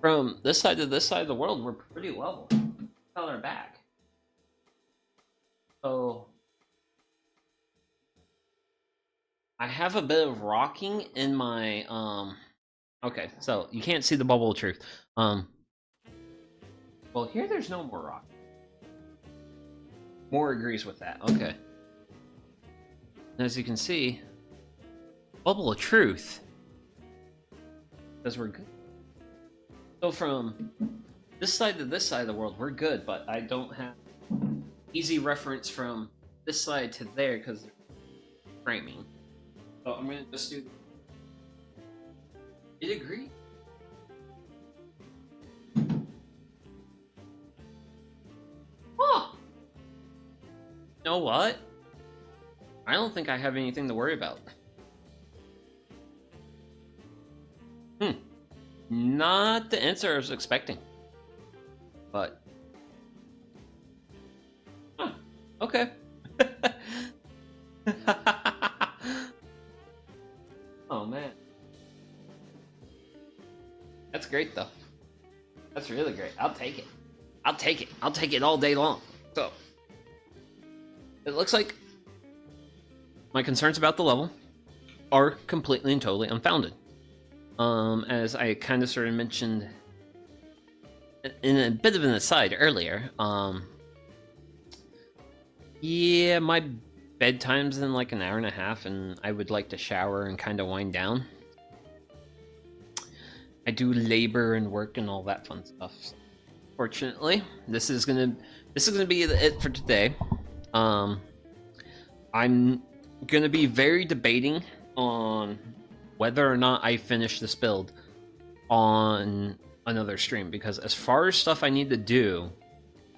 from this side to this side of the world, we're pretty level. Tell our back. So I have a bit of rocking in my okay, so you can't see the bubble of truth. Well, here there's no more rock. Moore agrees with that. Okay. As you can see, bubble of truth says we're good. So from this side to this side of the world, we're good, but I don't have easy reference from this side to there because framing. So I'm gonna just do. Did agree? Huh. You know what? I don't think I have anything to worry about. Not the answer I was expecting. But... Huh. Okay. Oh, man. That's great, though. That's really great. I'll take it. I'll take it. I'll take it all day long. So, it looks like my concerns about the level are completely and totally unfounded. As I kind of sort of mentioned in a bit of an aside earlier, yeah, my bedtime's in like an hour and a half, and I would like to shower and kind of wind down. I do labor and work and all that fun stuff. Fortunately, this is gonna be it for today. I'm gonna be very debating on whether or not I finish this build on another stream, because as far as stuff I need to do,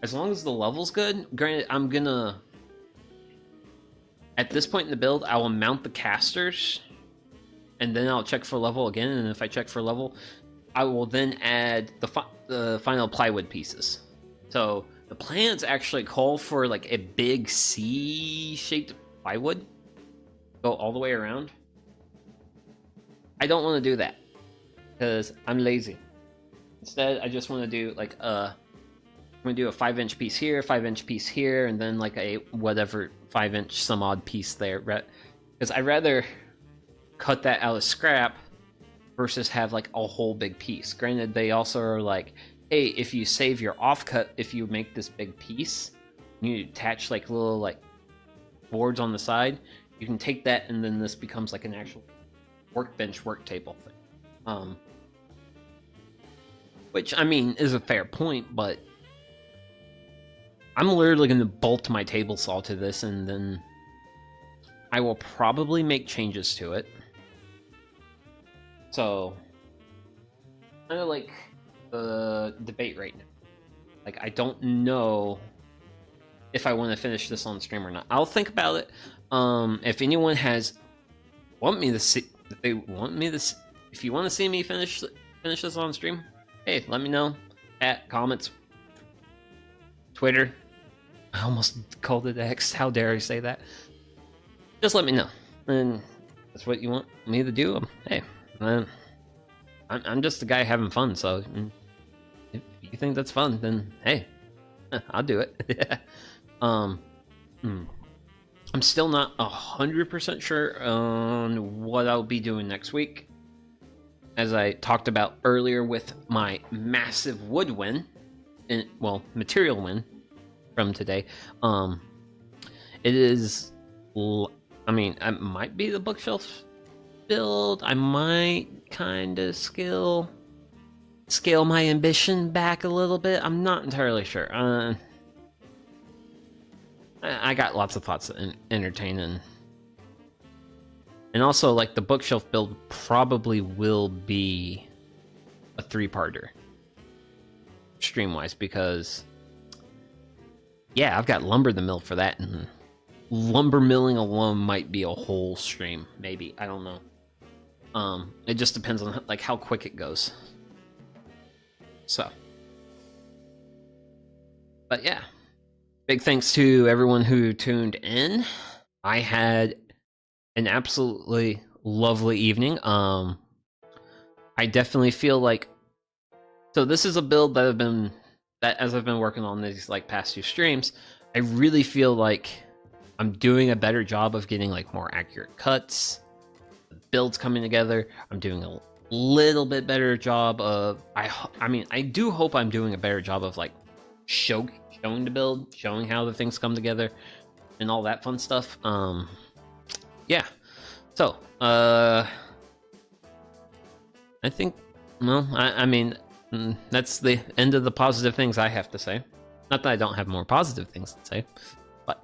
as long as the level's good, granted, I'm gonna at this point in the build, I will mount the casters, and then I'll check for level again. And if I check for level, I will then add the final plywood pieces. So the plans actually call for like a big C-shaped plywood, go all the way around. I don't want to do that because I'm lazy. Instead, I just want to do like I'm gonna do a 5-inch piece here, 5-inch piece here, and then like a whatever 5-inch some odd piece there. Because I'd rather cut that out of scrap versus have like a whole big piece. Granted, they also are like, hey, if you save your offcut, if you make this big piece, you attach like little like boards on the side, you can take that and then this becomes like an actual workbench work table thing. Which I mean is a fair point, but I'm literally going to bolt my table saw to this, and then I will probably make changes to it. So, kind of like the debate right now. Like, I don't know if I want to finish this on stream or not. I'll think about it. If anyone if you want to see me finish this on stream, hey, let me know. Comments, Twitter. I almost called it X. How dare I say that? Just let me know. And that's what you want me to do. Hey, I'm just a guy having fun. So if you think that's fun, then hey, I'll do it. I'm still not 100% sure on what I'll be doing next week. As I talked about earlier with my massive wood win, material win from today, it is, I mean, it might be the bookshelf build. I might kind of scale my ambition back a little bit. I'm not entirely sure. I got lots of thoughts to entertain, and also like the bookshelf build probably will be a 3-parter stream-wise, because yeah, I've got lumber to mill for that, and lumber milling alone might be a whole stream, maybe. I don't know. It just depends on like how quick it goes. So, but yeah, big thanks to everyone who tuned in. I had an absolutely lovely evening. I definitely feel like, so this is a build that as I've been working on these like past 2 streams, I really feel like I'm doing a better job of getting like more accurate cuts, builds coming together. I'm doing a little bit better job of, I mean, I do hope I'm doing a better job of like showing the build, showing how the things come together and all that fun stuff. Yeah. So, I think, well, I mean, that's the end of the positive things I have to say. Not that I don't have more positive things to say, but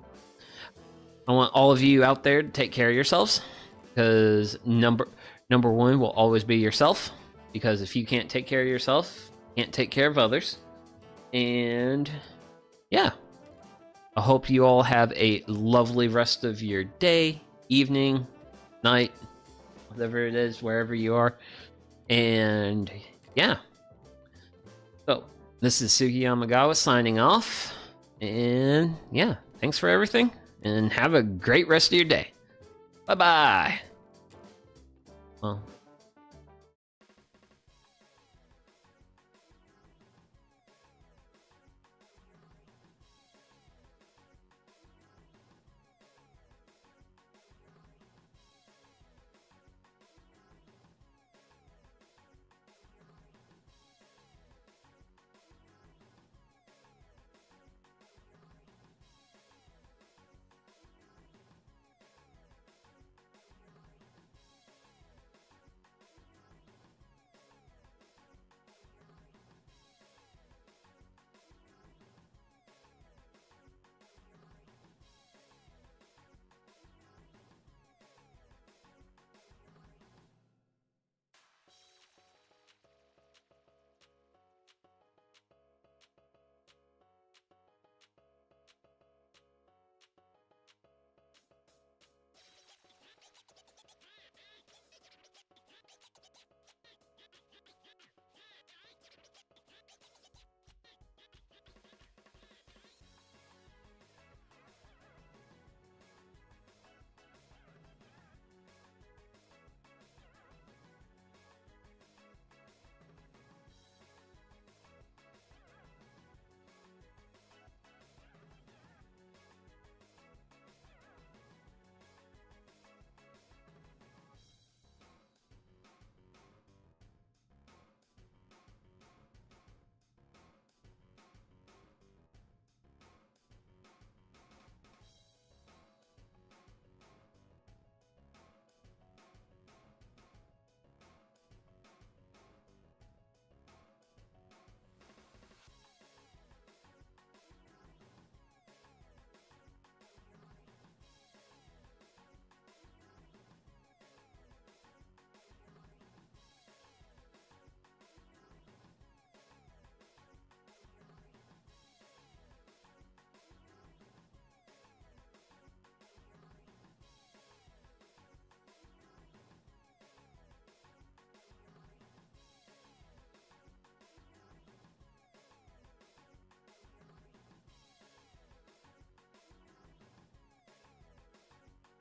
I want all of you out there to take care of yourselves, because number one will always be yourself, because if you can't take care of yourself, you can't take care of others. And yeah, I hope you all have a lovely rest of your day, evening, night, whatever it is, wherever you are. And yeah, so this is Sugi Yamagawa signing off, and yeah, thanks for everything, and have a great rest of your day. Bye bye. Well,